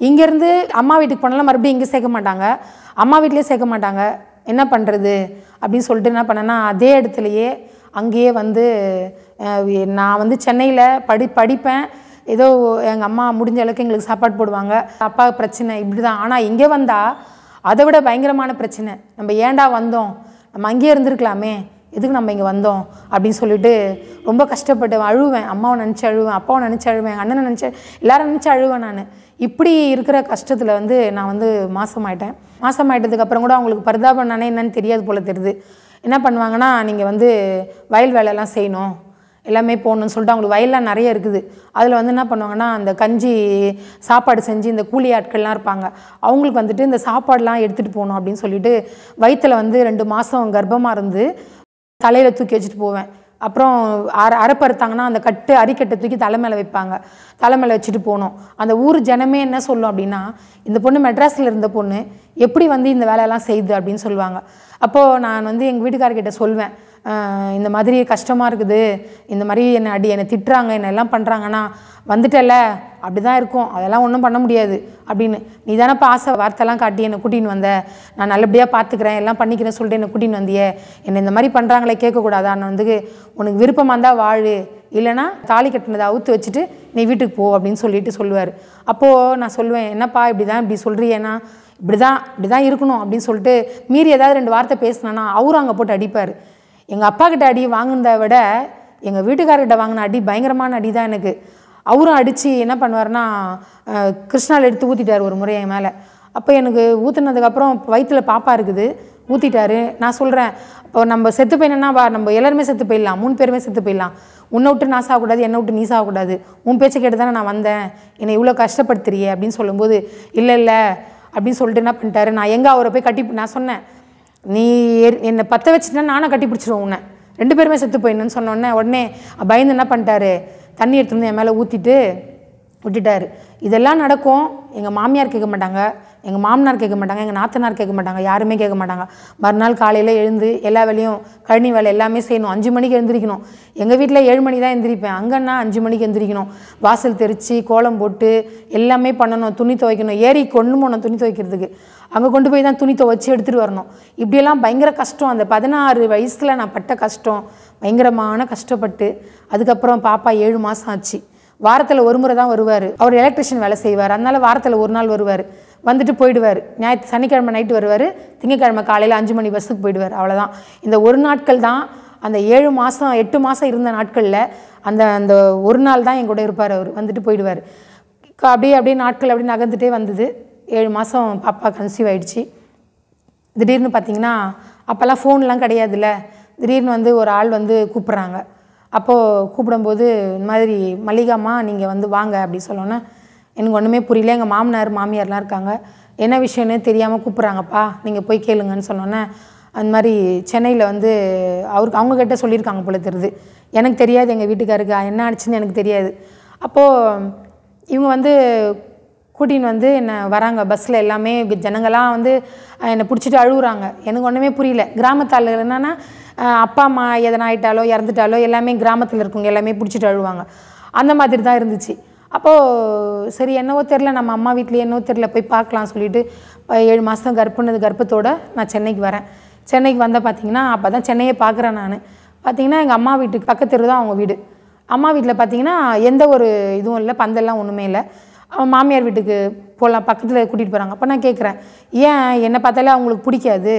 இங்கேருந்து அம்மா வீட்டுக்கு போனாலும் மறுபடியும் இங்கே சேர்க்க மாட்டாங்க, அம்மா வீட்லேயே சேர்க்க மாட்டாங்க. என்ன பண்ணுறது அப்படின்னு சொல்லிட்டு என்ன பண்ணேன்னா, அதே இடத்துலையே அங்கேயே நான் சென்னையில் படிப்பேன். ஏதோ எங்கள் அம்மா முடிஞ்ச அளவுக்கு எங்களுக்கு சாப்பாடு போடுவாங்க. அப்பா பிரச்சனை இப்படி தான். ஆனால் இங்கே வந்தால் அதை விட பயங்கரமான பிரச்சனை. நம்ம ஏன்டா வந்தோம், நம்ம அங்கேயே இருந்திருக்கலாமே, எதுக்கு நம்ம இங்கே வந்தோம் அப்படின்னு சொல்லிட்டு ரொம்ப கஷ்டப்பட்டு அழுவேன். அம்மாவை நினச்சி அழுவேன், அப்பாவை நினச்சி அழுவேன், எங்கள் அண்ணனை நினச்சி எல்லாரும் நினச்சி அழுவேன். நான் இப்படி இருக்கிற கஷ்டத்தில் நான் மாசமாயிட்டேன். மாசமாயிட்டதுக்கப்புறம் கூட அவங்களுக்கு பரிதாபம் நானே என்னன்னு தெரியாது போல் தெரியுது. என்ன பண்ணுவாங்கன்னா, நீங்கள் வயல் வேலையெல்லாம் செய்யணும், எல்லாமே போகணுன்னு சொல்லிட்டு அவங்களுக்கு வயல்லாம் நிறைய இருக்குது. அதில் என்ன பண்ணுவாங்கன்னா, அந்த கஞ்சி சாப்பாடு செஞ்சு இந்த கூலி ஆட்கள்லாம் இருப்பாங்க, அவங்களுக்கு இந்த சாப்பாடெலாம் எடுத்துகிட்டு போகணும் அப்படின்னு சொல்லிட்டு வயிற்றில் 2 மாதம் கர்ப்பமாக இருந்து தலையில் தூக்கி வச்சுட்டு போவேன். அப்புறம் அரைப்பறுத்தாங்கன்னா அந்த அரிக்கட்டை தூக்கி தலை மேலே வைப்பாங்க, தலை மேலே வச்சுட்டு போகணும். அந்த ஊர் ஜனமே என்ன சொல்லும் அப்படின்னா, இந்த பொண்ணு மெட்ராஸில் இருந்த பொண்ணு எப்படி இந்த வேலையெல்லாம் செய்யுது அப்படின்னு சொல்லுவாங்க. அப்போது நான் எங்கள் வீட்டுக்காரர்கிட்ட சொல்வேன், இந்த மாதிரி கஷ்டமாக இருக்குது, இந்த மாதிரி என்னை திட்டுறாங்க, என்னை எல்லாம் பண்ணுறாங்கன்னா வந்துட்டல அப்படி தான் இருக்கும், அதெல்லாம் ஒன்றும் பண்ண முடியாது அப்படின்னு. நீ தானேப்பா ஆசை வார்த்தைலாம் காட்டி என்னை கூட்டின்னு வந்த, நான் நல்லபடியாக பார்த்துக்கிறேன் எல்லாம் பண்ணிக்கிறேன்னு சொல்லிட்டு என்னை கூட்டின்னு வந்தியே, என்னை இந்த மாதிரி பண்ணுறாங்களே கேட்கக்கூடாதா, நான் உனக்கு விருப்பமாக இருந்தால் வாழு, இல்லைனா தாலி கட்டினதை அவுத்து வச்சுட்டு நீ வீட்டுக்கு போ அப்படின்னு சொல்லுவார். அப்போது நான் சொல்லுவேன், என்னப்பா இப்படி சொல்கிறியேன்னா, இப்படி தான் இருக்கணும் அப்படின்னு சொல்லிட்டு மீறி ஏதாவது 2 வார்த்தை பேசினான்னா அவரும் அங்கே போட்டு அடிப்பார். எங்கள் அப்பா கிட்ட அடி வாங்கினதை விட எங்கள் வீட்டுக்காரர்கிட்ட வாங்கின அடி பயங்கரமான அடி தான் எனக்கு. அவரும் அடித்து என்ன பண்ணுவார்னா, கிருஷ்ணாவில் எடுத்து ஊற்றிட்டார் ஒரு முறை என் மேலே. அப்போ எனக்கு ஊற்றுனதுக்கப்புறம் வயிற்றில் பாப்பா இருக்குது, ஊற்றிட்டாரு. நான் சொல்கிறேன், இப்போ நம்ம செத்து போயினா வா, நம்ம எல்லாருமே செத்து போயிடலாம், 3 பேருமே செத்து போயிடலாம், உன்னை விட்டு நான் சாகக்கூடாது, என்னை விட்டு நீ சாகக்கூடாது, உன் பேச்சை கேட்டு தானே நான் வந்தேன், என்னை இவ்வளோ கஷ்டப்படுத்துறியே அப்படின்னு சொல்லும்போது, இல்லை அப்படின்னு சொல்லிட்டு என்ன பண்ணிட்டாரு, நான் எங்கே அவரை போய் நான் சொன்னேன், நீ என்னை பற்ற வச்சுட்டா நானும் கட்டி பிடிச்சிடுவோம் உன்னை, 2 பேருமே செத்து போயிடணுன்னு சொன்னோடனே உடனே பயந்து என்ன பண்ணிட்டாரு, தண்ணி எடுத்துருந்து என் மேலே ஊற்றிட்டு விட்டுட்டார். இதெல்லாம் நடக்கும், எங்கள் மாமியார் கேட்க மாட்டாங்க, எங்கள் மாமனார் கேட்க மாட்டாங்க, எங்கள் நாத்தனார் கேட்க மாட்டாங்க, யாருமே கேட்க மாட்டாங்க. மறுநாள் காலையில் எழுந்து எல்லா வேலையும் கழனி வேலை எல்லாமே செய்யணும். 5 மணிக்கு எழுந்திரிக்கணும். எங்கள் வீட்டில் 7 மணி தான் எழுந்திரிப்பேன். அங்கன்னா 5 மணிக்கு எழுந்திரிக்கணும். வாசல் தெளித்து கோலம் போட்டு எல்லாமே பண்ணணும். துணி துவைக்கணும். ஏரி கொண்டு போகணும் துணி துவைக்கிறதுக்கு. அங்கே கொண்டு போய் தான் துணி துவைச்சி எடுத்துகிட்டு வரணும். இப்படியெல்லாம் பயங்கர கஷ்டம். அந்த 16 வயசில் நான் பட்ட கஷ்டம் பயங்கரமான கஷ்டப்பட்டு. அதுக்கப்புறம் பாப்பா 7 மாதம் ஆச்சு. வாரத்தில் ஒரு முறை தான் வருவார். அவர் எலக்ட்ரிஷியன் வேலை செய்வார். அதனால் வாரத்தில் ஒரு நாள் வருவார், வந்துட்டு போயிடுவார். சனிக்கிழமை நைட்டு வருவார், திங்கக்கிழமை காலையில் 5 மணி பஸ்ஸுக்கு போயிடுவார். அவ்வளோதான். இந்த ஒரு நாட்கள் தான் அந்த 7 மாதம் 8 மாதம் இருந்த நாட்களில் அந்த அந்த ஒரு நாள் தான் என் கூட இருப்பார். அவர் வந்துட்டு போயிடுவார். அப்படியே நாட்கள் அப்படி நகர்ந்துட்டே வந்தது. 7 மாதம் பாப்பா கன்சீவ் ஆகிடுச்சு. திடீர்னு பார்த்திங்கன்னா அப்போல்லாம் ஃபோன்லாம் கிடையாதுல்ல. திடீர்னு வந்து ஒரு ஆள் வந்து கூப்பிட்றாங்க. அப்போது கூப்பிடும்போது இந்த மாதிரி மல்லிகாம்மா நீங்கள் வந்து வாங்க அப்படி சொல்லோன்னே எனக்கு ஒன்றுமே புரியல. எங்கள் மாமனார் மாமியார்லாம் இருக்காங்க. என்ன விஷயம்னு தெரியாமல் கூப்பிட்றாங்கப்பா, நீங்கள் போய் கேளுங்கன்னு சொன்னோன்னே அந்த மாதிரி சென்னையில் வந்து அவங்கக்கிட்ட சொல்லியிருக்காங்க போல தெரியுது. எனக்கு தெரியாது, எங்கள் வீட்டுக்காருக்கு என்ன ஆச்சுன்னு எனக்கு தெரியாது. அப்போது இவங்க வந்து கூட்டின்னு வந்து என்னை வராங்க. பஸ்ஸில் எல்லாமே ஜனங்கள்லாம் வந்து என்னை பிடிச்சிட்டு அழுகுறாங்க. எனக்கு ஒன்றுமே புரியல. கிராமத்தால் என்னென்னா அப்பா அம்மா எதனா ஆகிட்டாலோ இறந்துட்டாலோ எல்லாமே கிராமத்தில் இருக்கவங்க எல்லாமே பிடிச்சிட்டு அழுவாங்க. அந்த மாதிரி தான் இருந்துச்சு. அப்போது சரி என்னவோ தெரில, நம்ம அம்மா வீட்லேயே என்னவோ தெரில, போய் பார்க்கலாம் சொல்லிவிட்டு 7 மாதம் கர்ப்பத்தோடு நான் சென்னைக்கு வரேன். சென்னைக்கு வந்தால் பார்த்திங்கன்னா அப்போ தான் சென்னையை பார்க்குறேன் நான். பார்த்திங்கன்னா எங்கள் அம்மா வீட்டுக்கு பக்கத்து தான் அவங்க வீடு. அம்மா வீட்டில் பார்த்திங்கன்னா எந்த ஒரு இதுவும் இல்லை, பந்தல்லாம் ஒன்றுமே இல்லை. அவன் மாமியார் வீட்டுக்கு போகலாம், பக்கத்தில் கூட்டிகிட்டு போகிறாங்க. அப்போ நான் கேட்குறேன், ஏன் என்னை பார்த்தாலே அவங்களுக்கு பிடிக்காது,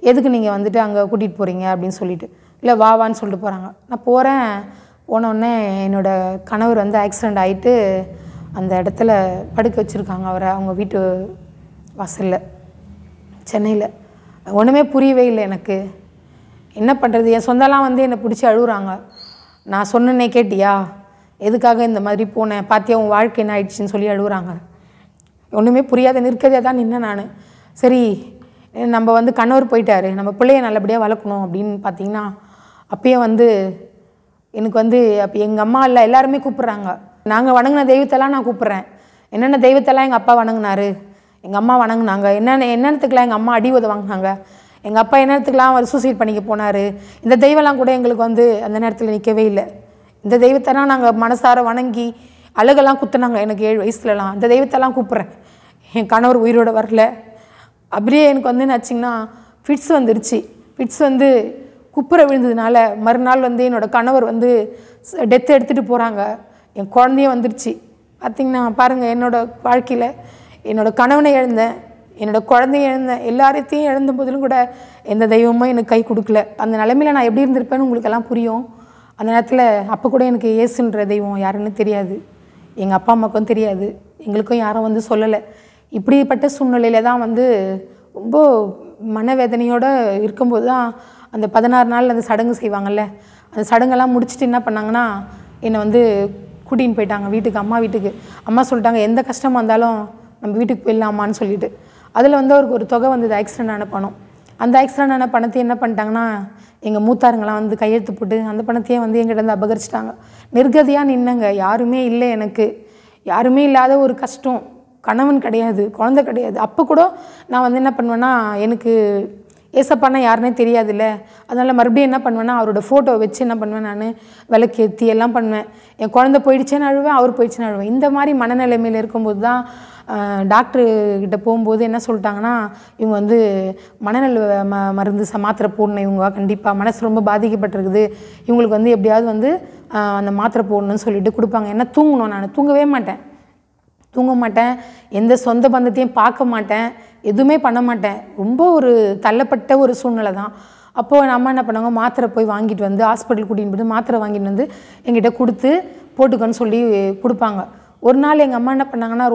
எதுக்கு நீங்கள் வந்துட்டு அங்கே கூட்டிகிட்டு போகிறீங்க அப்படின்னு சொல்லிட்டு. இல்லை வான்னு சொல்லிட்டு போகிறாங்க. நான் போகிறேன். போனோடனே என்னோடய கணவர் வந்து ஆக்சிடெண்ட் ஆகிட்டு அந்த இடத்துல படுக்க வச்சுருக்காங்க அவரை, அவங்க வீட்டு வாசலில் சென்னையில். ஒன்றுமே புரியவே இல்லை எனக்கு. என்ன பண்ணுறது? என் சொந்தம்லாம் வந்து என்னை பிடிச்சி அழுகுறாங்க. நான் சொன்னேன்னே கேட்டியா, எதுக்காக இந்த மாதிரி போனேன், பாத்தியா உன் வாழ்க்கை என்ன ஆயிடுச்சுன்னு சொல்லி அழுகுறாங்க. ஒன்றுமே புரியாத நிற்கதே தான் நின்னேன் நான். சரி நம்ம வந்து கணவர் போயிட்டாரு, நம்ம பிள்ளைய நல்லபடியாக வளர்க்கணும் அப்படின்னு பார்த்திங்கன்னா அப்பயே வந்து எனக்கு வந்து அப்போ எங்கள் அம்மா இல்லை எல்லாருமே கூப்பிட்றாங்க. நாங்கள் வணங்கின தெய்வத்தெல்லாம் நான் கூப்பிட்றேன். என்னென்ன தெய்வத்தெல்லாம் எங்கள் அப்பா வணங்கினாரு, எங்கள் அம்மா வணங்கினாங்க, என்னென்னத்துக்கெலாம் எங்கள் அம்மா அடி உத வாங்கினாங்க, எங்கள் அப்பா என்னத்துக்கெலாம் அவர் சூசைட் பண்ணிக்க போனார், இந்த தெய்வம்லாம் கூட எங்களுக்கு வந்து அந்த நேரத்தில் நிற்கவே இல்லை. இந்த தெய்வத்தெல்லாம் நாங்கள் மனசார வணங்கி அழுகெல்லாம் குத்துனாங்க எனக்கு 7 வயசுலலாம். அந்த தெய்வத்தெல்லாம் கூப்பிட்றேன். என் கணவர் உயிரோடு வரல. அப்படியே எனக்கு வந்து என்னாச்சிங்கன்னா ஃபிட்ஸ் வந்துருச்சு. ஃபிட்ஸ் வந்து குப்புற விழுந்ததுனால மறுநாள் வந்து என்னோடய கணவர் வந்து டெத்து எடுத்துகிட்டு போகிறாங்க. என் குழந்தையும் வந்துருச்சு. பார்த்திங்கன்னா பாருங்கள், என்னோடய வாழ்க்கையில் என்னோடய கணவனை இழந்தேன், என்னோடய குழந்தைய இழந்தேன், எல்லாத்தையும் இழந்த போதிலும் கூட எந்த தெய்வமும் எனக்கு கை கொடுக்கல. அந்த நிலைமையில் நான் எப்படி இருந்திருப்பேன்னு உங்களுக்கெல்லாம் புரியும். அந்த நேரத்தில் அப்போ கூட எனக்கு இயேசுன்ற தெய்வம் யாருன்னு தெரியாது, எங்கள் அப்பா அம்மாவுக்கும் தெரியாது, எங்களுக்கும் யாரும் வந்து சொல்லலை. இப்படிப்பட்ட சூழ்நிலையில் தான் வந்து ரொம்ப மனவேதனையோடு இருக்கும்போது தான் அந்த 16 நாள் அந்த சடங்கு செய்வாங்கள்ல, அந்த சடங்கெல்லாம் முடிச்சுட்டு என்ன பண்ணாங்கன்னா என்னை வந்து கூட்டின்னு போயிட்டாங்க வீட்டுக்கு, அம்மா வீட்டுக்கு. அம்மா சொல்லிட்டாங்க எந்த கஷ்டமாக இருந்தாலும் நம்ம வீட்டுக்கு போயிடலாமான்னு சொல்லிட்டு. அதில் வந்து அவருக்கு ஒரு தொகை வந்தது, ஆக்சிடெண்ட் ஆன பணம். அந்த ஆக்சிடெண்ட் ஆன பணத்தை என்ன பண்ணிட்டாங்கன்னா எங்கள் மூத்தாருங்களாம் வந்து கையெழுத்து போட்டு அந்த பணத்தையே வந்து எங்கிட்ட வந்து அபகரிச்சிட்டாங்க. நிர்கதியாக நின்னங்க. யாருமே இல்லை எனக்கு, யாருமே இல்லாத ஒரு கஷ்டம். கணவன் கிடையாது, குழந்தை கிடையாது. அப்போ கூட நான் வந்து என்ன பண்ணுவேன்னா, எனக்கு ஏசப்பானா யாருன்னே தெரியாதுல்ல, அதனால் மறுபடியும் என்ன பண்ணுவேன்னா அவரோட ஃபோட்டோ வச்சு என்ன பண்ணுவேன், நான் விளக்கேற்றி எல்லாம் பண்ணுவேன். என் குழந்தை போயிடுச்சேன்னு அழுவேன், அவர் போயிடுச்சுன்னு அழுவேன். இந்த மாதிரி மனநிலைமையில் இருக்கும்போது தான் டாக்டர்கிட்ட போகும்போது என்ன சொல்லிட்டாங்கன்னா, இவங்க வந்து மனநல மருந்து மாத்திரை போடணும், இவங்க கண்டிப்பாக மனசு ரொம்ப பாதிக்கப்பட்டிருக்குது, இவங்களுக்கு வந்து எப்படியாவது வந்து அந்த மாத்திரை போடணும்னு சொல்லிட்டு கொடுப்பாங்க. என்ன தூங்கணும், நான் தூங்க மாட்டேன், எந்த சொந்த பந்தத்தையும் பார்க்க மாட்டேன், எதுவுமே பண்ண மாட்டேன். ரொம்ப ஒரு தள்ளப்பட்ட ஒரு சூழ்நிலை தான். அப்போது நம்ம என்ன பண்ணாங்க, மாத்திரை போய் வாங்கிட்டு வந்து ஹாஸ்பிட்டல் கூட்டிகிட்டு போய்ட்டு மாத்திரை வாங்கிட்டு வந்து எங்கிட்ட கொடுத்து போட்டுக்கன்னு சொல்லி கொடுப்பாங்க. ஒரு நாள் எங்கள் அம்மா என்ன பண்ணாங்கன்னா,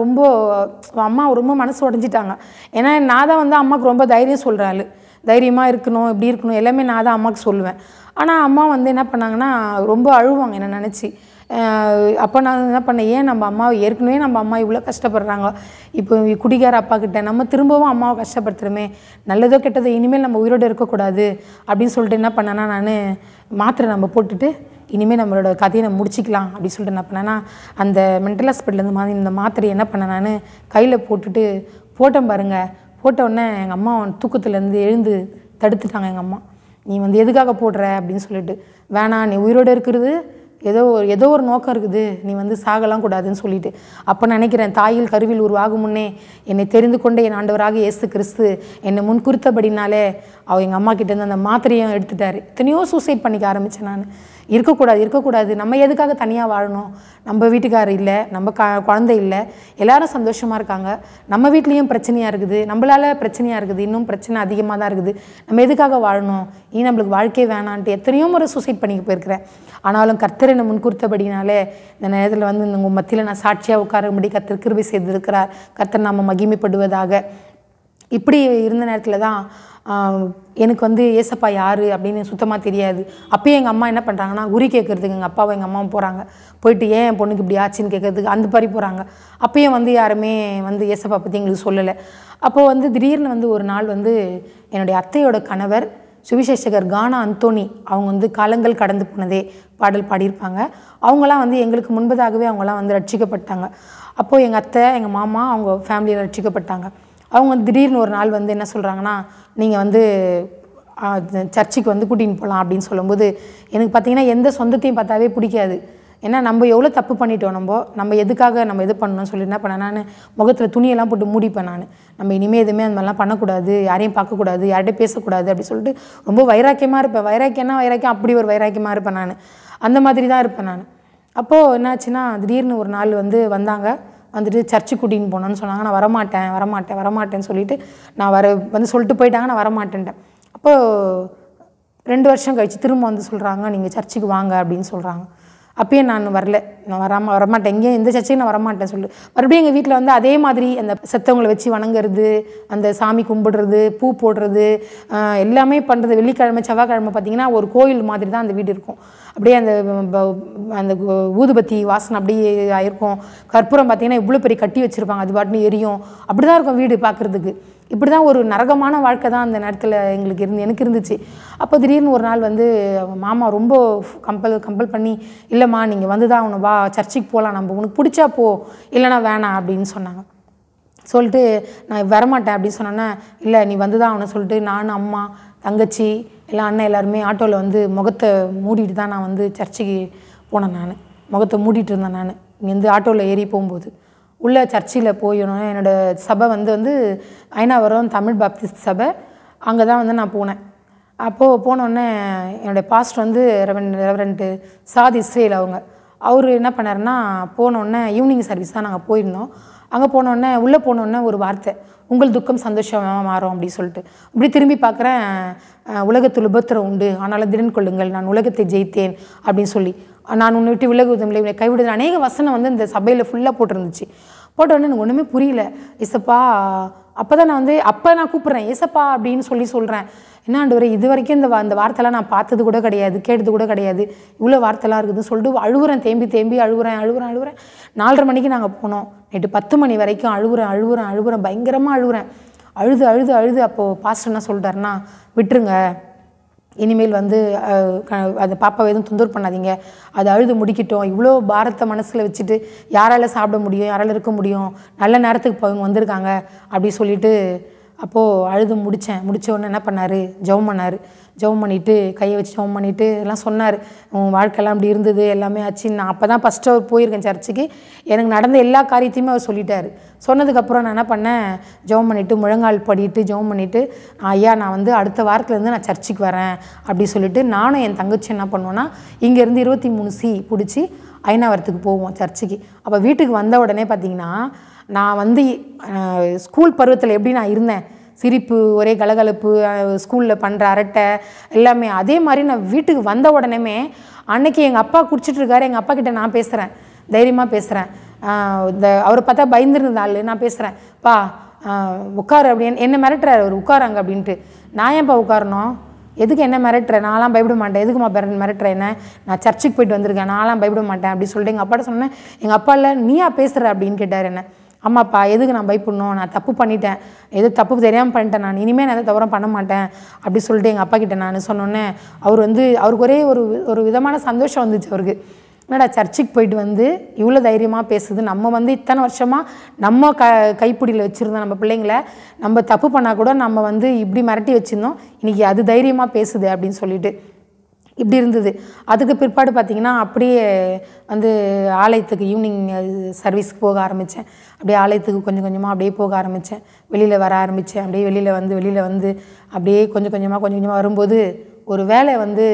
அம்மா ரொம்ப மனசு உடஞ்சிட்டாங்க. ஏன்னா நான் தான் வந்து அம்மாவுக்கு ரொம்ப தைரியம் சொல்கிறாள், தைரியமாக இருக்கணும், இப்படி இருக்கணும், எல்லாமே நான் தான் அம்மாவுக்கு சொல்லுவேன். ஆனால் அம்மா வந்து என்ன பண்ணாங்கன்னா ரொம்ப அழுவாங்க என்னை நினச்சி. அப்போ நான் என்ன பண்ணேன், ஏன் நம்ம அம்மாவை ஏற்கனவே நம்ம அம்மா இவ்வளோ கஷ்டப்படுறாங்க, இப்போ குடிகார அப்பா கிட்ட நம்ம திரும்பவும் அம்மாவை கஷ்டப்படுத்துகிறோமே, நல்லதோ கெட்டதோ இனிமேல் நம்ம உயிரோடு இருக்கக்கூடாது அப்படின்னு சொல்லிட்டு என்ன பண்ணேன்னா, நான் மாத்திரை நம்ம போட்டுட்டு இனிமேல் நம்மளோட கதையை நம்ம முடிச்சிக்கலாம் அப்படின்னு சொல்லிட்டு என்ன பண்ணேன்னா, அந்த மென்டல் ஹாஸ்பிட்டலேருந்து இந்த மாத்திரை என்ன பண்ணேன், நான் கையில் போட்டுட்டு போட்டோம் பாருங்கள். போட்ட உடனே எங்கள் அம்மா தூக்கத்துலேருந்து எழுந்து தடுத்துட்டாங்க. எங்கள் அம்மா, நீ வந்து எதுக்காக போடுற அப்படின்னு சொல்லிட்டு, வேணாம், நீ உயிரோடு இருக்கிறது ஏதோ ஒரு நோக்கம் இருக்குது, நீ வந்து சாகலாம் கூடாதுன்னு சொல்லிட்டு. அப்போ நினைக்கிறேன், தாயில் கருவில் உருவாகும் முன்னே என்னை தெரிந்து கொண்டே என் ஆண்டவராக இயேசு கிறிஸ்து என்னை முன்குறித்தபடினாலே எங்கள் அம்மா கிட்டேருந்து அந்த மாத்திரையும் எடுத்துட்டார். எத்தனையோ சூசைட் பண்ணிக்க ஆரம்பித்தேன் நான். இருக்கக்கூடாது, நம்ம எதுக்காக தனியாக வாழணும், நம்ம வீட்டுக்காரர் இல்லை, நம்ம குழந்தை இல்லை, எல்லாரும் சந்தோஷமாக இருக்காங்க, நம்ம வீட்லேயும் பிரச்சனையாக இருக்குது, நம்மளால் பிரச்சனையாக இருக்குது, இன்னும் பிரச்சனை அதிகமாக தான் இருக்குது, நம்ம எதுக்காக வாழணும், நம்மளுக்கு வாழ்க்கையே வேணான்ட்டு எத்தனையோ முறை சூசைட் பண்ணிக்க போயிருக்கிறேன். ஆனாலும் கர்த்தர் என்னை முன்குறித்தபடினாலே இந்த நேரத்தில் வந்து உங்கள் மத்தியில் நான் சாட்சியாக உட்காரும்படி கர்த்தர் கிருபை செய்திருக்கிறார். கர்த்தர் நாம மகிமைப்படுவதாக. இப்படி இருந்த நேரத்தில் தான் எனக்கு வந்து ஏசப்பா யார் அப்படின்னு சுத்தமாக தெரியாது. அப்போயே எங்கள் அம்மா என்ன பண்ணுறாங்கன்னா, குறி கேட்குறதுக்கு எங்கள் அப்பாவும் எங்கள் அம்மாவும் போகிறாங்க. போயிட்டு ஏன் என் பொண்ணுக்கு இப்படி ஆச்சுன்னு கேட்குறதுக்கு அந்த மாதிரி போகிறாங்க. அப்போயும் வந்து யாருமே வந்து ஏசப்பா பற்றி எங்களுக்கு சொல்லலை. அப்போது வந்து திடீர்னு வந்து ஒரு நாள் வந்து என்னுடைய அத்தையோட கணவர் சுவிசேஷகர் கானா அந்தோனி, அவங்க வந்து காலங்கள் கடந்து போனதே பாடல் பாடியிருப்பாங்க. அவங்களாம் வந்து எங்களுக்கு முன்பதாகவே அவங்களாம் வந்து ரட்சிக்கப்பட்டாங்க. அப்போது எங்கள் அத்தை, எங்கள் மாமா, அவங்க ஃபேமிலியில் ரட்சிக்கப்பட்டாங்க. அவங்க வந்து திடீர்னு ஒரு நாள் வந்து என்ன சொல்கிறாங்கன்னா, நீங்கள் வந்து சர்ச்சுக்கு வந்து கூட்டின்னு போகலாம் அப்படின்னு சொல்லும்போது, எனக்கு பார்த்திங்கன்னா எந்த சொந்தத்தையும் பார்த்தாவே பிடிக்காது. ஏன்னா நம்ம எவ்வளோ தப்பு பண்ணிட்டோம், நம்ம எதுக்காக நம்ம இது பண்ணணும்னு சொல்லி என்ன பண்ணேன், நான் முகத்தில் துணியெல்லாம் போட்டு மூடிப்பேன். நம்ம இனிமேல் எதுவுமே அந்த மாதிரிலாம் பண்ணக்கூடாது, யாரையும் பார்க்கக்கூடாது, யார்கிட்டையும் பேசக்கூடாது அப்படி சொல்லிட்டு ரொம்ப வைராக்கியமாக இருப்பேன். வைராக்கியம் அப்படி ஒரு வைராக்கியமாக இருப்பேன் நான். அந்த மாதிரி தான் இருப்பேன் நான். அப்போது என்னாச்சுன்னா, திடீர்னு ஒரு நாள் வந்து வந்தாங்க. வந்துட்டு சர்ச்சு கூட்டின்னு போனோன்னு சொன்னாங்க. நான் வரமாட்டேன்னு சொல்லிவிட்டு நான் வந்து சொல்லிட்டு போயிட்டாங்க. நான் வரமாட்டேன்ட்டேன். அப்போது 2 வருஷம் கழித்து திரும்ப வந்து சொல்கிறாங்க, நீங்கள் சர்ச்சுக்கு வாங்க அப்படின்னு சொல்கிறாங்க. அப்பயே நான் வரல, நான் வரமாட்டேன், எங்கேயும் எந்த சர்ச்சையும் நான் வரமாட்டேன் சொல்லிட்டு மறுபடியும் எங்கள் வீட்டில் வந்து அதே மாதிரி அந்த செத்தவங்களை வச்சு வணங்குறது, அந்த சாமி கும்பிடுறது, பூ போடுறது, எல்லாமே பண்ணுறது. வெள்ளிக்கிழமை செவ்வாய்க்கிழமை பார்த்திங்கன்னா ஒரு கோயில் மாதிரி தான் அந்த வீடு இருக்கும். அப்படியே அந்த ஊதுபத்தி வாசனை அப்படியே ஆயிருக்கும். கற்பூரம் பார்த்திங்கன்னா இவ்வளோ பெரிய கட்டி வச்சுருப்பாங்க, அது பாட்டுன்னு எரியும். அப்படி தான் இருக்கும் வீடு பார்க்குறதுக்கு. இப்படி தான் ஒரு நரகமான வாழ்க்கை தான் அந்த நேரத்தில் எனக்கு இருந்துச்சு. அப்போ திடீர்னு ஒரு நாள் வந்து மாமா ரொம்ப கம்பல் பண்ணி, இல்லைம்மா நீங்கள் வந்து தான் அவனு வா, சர்ச்சுக்கு போகலாம், நம்ம உனக்கு பிடிச்சா போ, இல்லைனா வேணாம் அப்படின்னு சொன்னாங்க. சொல்லிட்டு நான் வரமாட்டேன் அப்படின்னு சொன்னோன்னே, இல்லை நீ வந்து தான் அவனை சொல்லிட்டு நான், அம்மா, தங்கச்சி, எல்லாம் அண்ணன் எல்லாருமே ஆட்டோவில் வந்து முகத்தை மூடிட்டு தான் நான் வந்து சர்ச்சுக்கு போனேன். நான் முகத்தை மூடிட்டு இருந்தேன். நான் இங்கேருந்து ஆட்டோவில் ஏறி போகும்போது உள்ள சர்ச்சில் போயிடணும். என்னோடய சபை வந்து ஐனாவரம் தமிழ் பாப்டிஸ்ட் சபை. அங்கே தான் வந்து நான் போனேன். அப்போது போனோடனே என்னுடைய பாஸ்டர் வந்து ரெவரண்ட் சாத் இஸ்ரேல் அவர் என்ன பண்ணாருன்னா, போனோடனே ஈவினிங் சர்வீஸ் தான் நாங்கள் போயிருந்தோம். அங்கே போனோடனே உள்ளே போனோடனே ஒரு வார்த்தை, உங்கள் துக்கம் சந்தோஷமாக மாறும் அப்படி சொல்லிட்டு. இப்படி திரும்பி பார்க்குறேன், உலகத்தில் உபத்திரம் உண்டு, ஆனாலும் திடன் கொள்ளுங்கள், நான் உலகத்தை ஜெயித்தேன் அப்படின்னு சொல்லி, நான் உன்னை விட்டு விலகுவதில்லை, கைவிடுதல், அநேக வசனம் வந்து இந்த சபையில் ஃபுல்லாக போட்டிருந்துச்சு. போட்டோடனே எனக்கு ஒன்றுமே புரியல. ஏசப்பா, அப்போ தான் நான் வந்து நான் கூப்பிட்றேன் ஏசப்பா அப்படின்னு சொல்கிறேன். என்ன ஆண்டவரே, இது வரைக்கும் இந்த வார்த்தைலாம் நான் பார்த்தது கூட கிடையாது, கேட்டது கூட கிடையாது, இவ்வளோ வார்த்தைலாம் இருக்குதுன்னு சொல்லிட்டு அழுகுறேன், தேம்பி அழுகுறேன். 4:30 மணிக்கு நாங்கள் போனோம். நைட்டு 10 மணி வரைக்கும் அழுகுறேன், பயங்கரமாக அழுகுறேன். அழுது அப்போது பாஸ்டர் என்ன சொல்லிட்டாருன்னா, விட்டுருங்க, இனிமேல் வந்து அந்த பாப்பாவை எதுவும் தொந்தரவு பண்ணாதீங்க, அது அழுது முடிக்கட்டும், இவ்வளோ பாரத்தை மனசில் வச்சுட்டு யாரால் சாப்பிட முடியும், யாரால் இருக்க முடியும், நல்ல நேரத்துக்கு அவங்க வந்திருக்காங்க அப்படி சொல்லிவிட்டு அப்போது அழுது முடித்த உடனே என்ன பண்ணார், ஜெபம் பண்ணிவிட்டு கையை வச்சு ஜெபம் பண்ணிவிட்டு எல்லாம் சொன்னார். உன் வாழ்க்கையெல்லாம் அப்படி இருந்தது, எல்லாமே ஆச்சு. நான் அப்போ தான் ஃபஸ்ட்டு போயிருக்கேன் சர்ச்சுக்கு. எனக்கு நடந்த எல்லா காரியத்தையுமே அவர் சொல்லிட்டார். சொன்னதுக்கப்புறம் நான் என்ன பண்ணேன், ஜெபம் பண்ணிவிட்டு முழங்கால் படிட்டு ஜெபம் பண்ணிவிட்டு, ஐயா நான் வந்து அடுத்த வாரத்துலேருந்து நான் சர்ச்சுக்கு வரேன் அப்படி சொல்லிவிட்டு, நானும் என் தங்கச்சி என்ன பண்ணுவோன்னா, இங்கேருந்து 23C பிடிச்சி ஐனாவரத்துக்கு போவோம் சர்ச்சுக்கு. அப்போ வீட்டுக்கு வந்த உடனே பார்த்திங்கன்னா, நான் வந்து ஸ்கூல் பருவத்தில் எப்படி நான் இருந்தேன், சிரிப்பு, ஒரே கலகலப்பு, ஸ்கூலில் பண்ணுற அரட்டை எல்லாமே, அதே மாதிரி நான் வீட்டுக்கு வந்த உடனே அன்னைக்கு எங்கள் அப்பா குடிச்சிட்ருக்காரு. எங்கள் அப்பா கிட்டே நான் பேசுகிறேன், தைரியமாக பேசுகிறேன். அவரை பார்த்தா பயந்துருந்தாள். நான் பேசுகிறேன், பா உட்காரு அப்படின்னு. என்ன மிரட்டுறாரு அவர், உட்காராங்க அப்படின்ட்டு. நான் ஏன்ப்பா உட்காரணும், எதுக்கு என்ன மிரட்டுறேன், நான்லாம் பயப்பட மாட்டேன், எதுக்குமா மிரட்டுறேன், என்ன நான் சர்ச்சுக்கு போயிட்டு வந்திருக்கேன், நான்லாம் பயப்பட மாட்டேன் அப்படி சொல்லிட்டு எங்கள் அப்பாட்ட சொன்னேன். எங்கள் அப்பா இல்லை, நீயா பேசுகிற அப்படின்னு கேட்டார் என்ன. ஆமாப்பா, எதுக்கு நான் பயப்படணும், நான் தப்பு பண்ணிட்டேன், எது தப்பு தெரியாமல் பண்ணிட்டேன், நான் இனிமேல் நான் எதை தவறும் பண்ண மாட்டேன் அப்படி சொல்லிட்டு எங்கள் அப்பா கிட்டே நான் சொன்னோன்னே, அவருக்கு ஒரே ஒரு விதமான சந்தோஷம் வந்துச்சு அவருக்கு. என்னடா சர்ச்சுக்கு போயிட்டு வந்து இவ்வளோ தைரியமாக பேசுது, நம்ம வந்து இத்தனை வருஷமாக நம்ம கைப்பிடியில் வச்சுருந்தோம் நம்ம பிள்ளைங்கள, நம்ம தப்பு பண்ணால் கூட நம்ம வந்து இப்படி மிரட்டி வச்சுருந்தோம், இன்றைக்கி அது தைரியமாக பேசுது அப்படின்னு சொல்லிட்டு இப்படி இருந்தது. அதுக்கு பிற்பாடு பார்த்திங்கன்னா அப்படியே வந்து ஆலயத்துக்கு ஈவினிங் சர்வீஸ்க்கு போக ஆரம்பித்தேன். அப்படியே ஆலயத்துக்கு கொஞ்சம் கொஞ்சமாக அப்படியே போக ஆரம்பித்தேன். வெளியில் வர ஆரம்பித்தேன். அப்படியே வெளியில் வந்து அப்படியே கொஞ்சம் கொஞ்சமாக வரும்போது ஒரு வேலை வந்து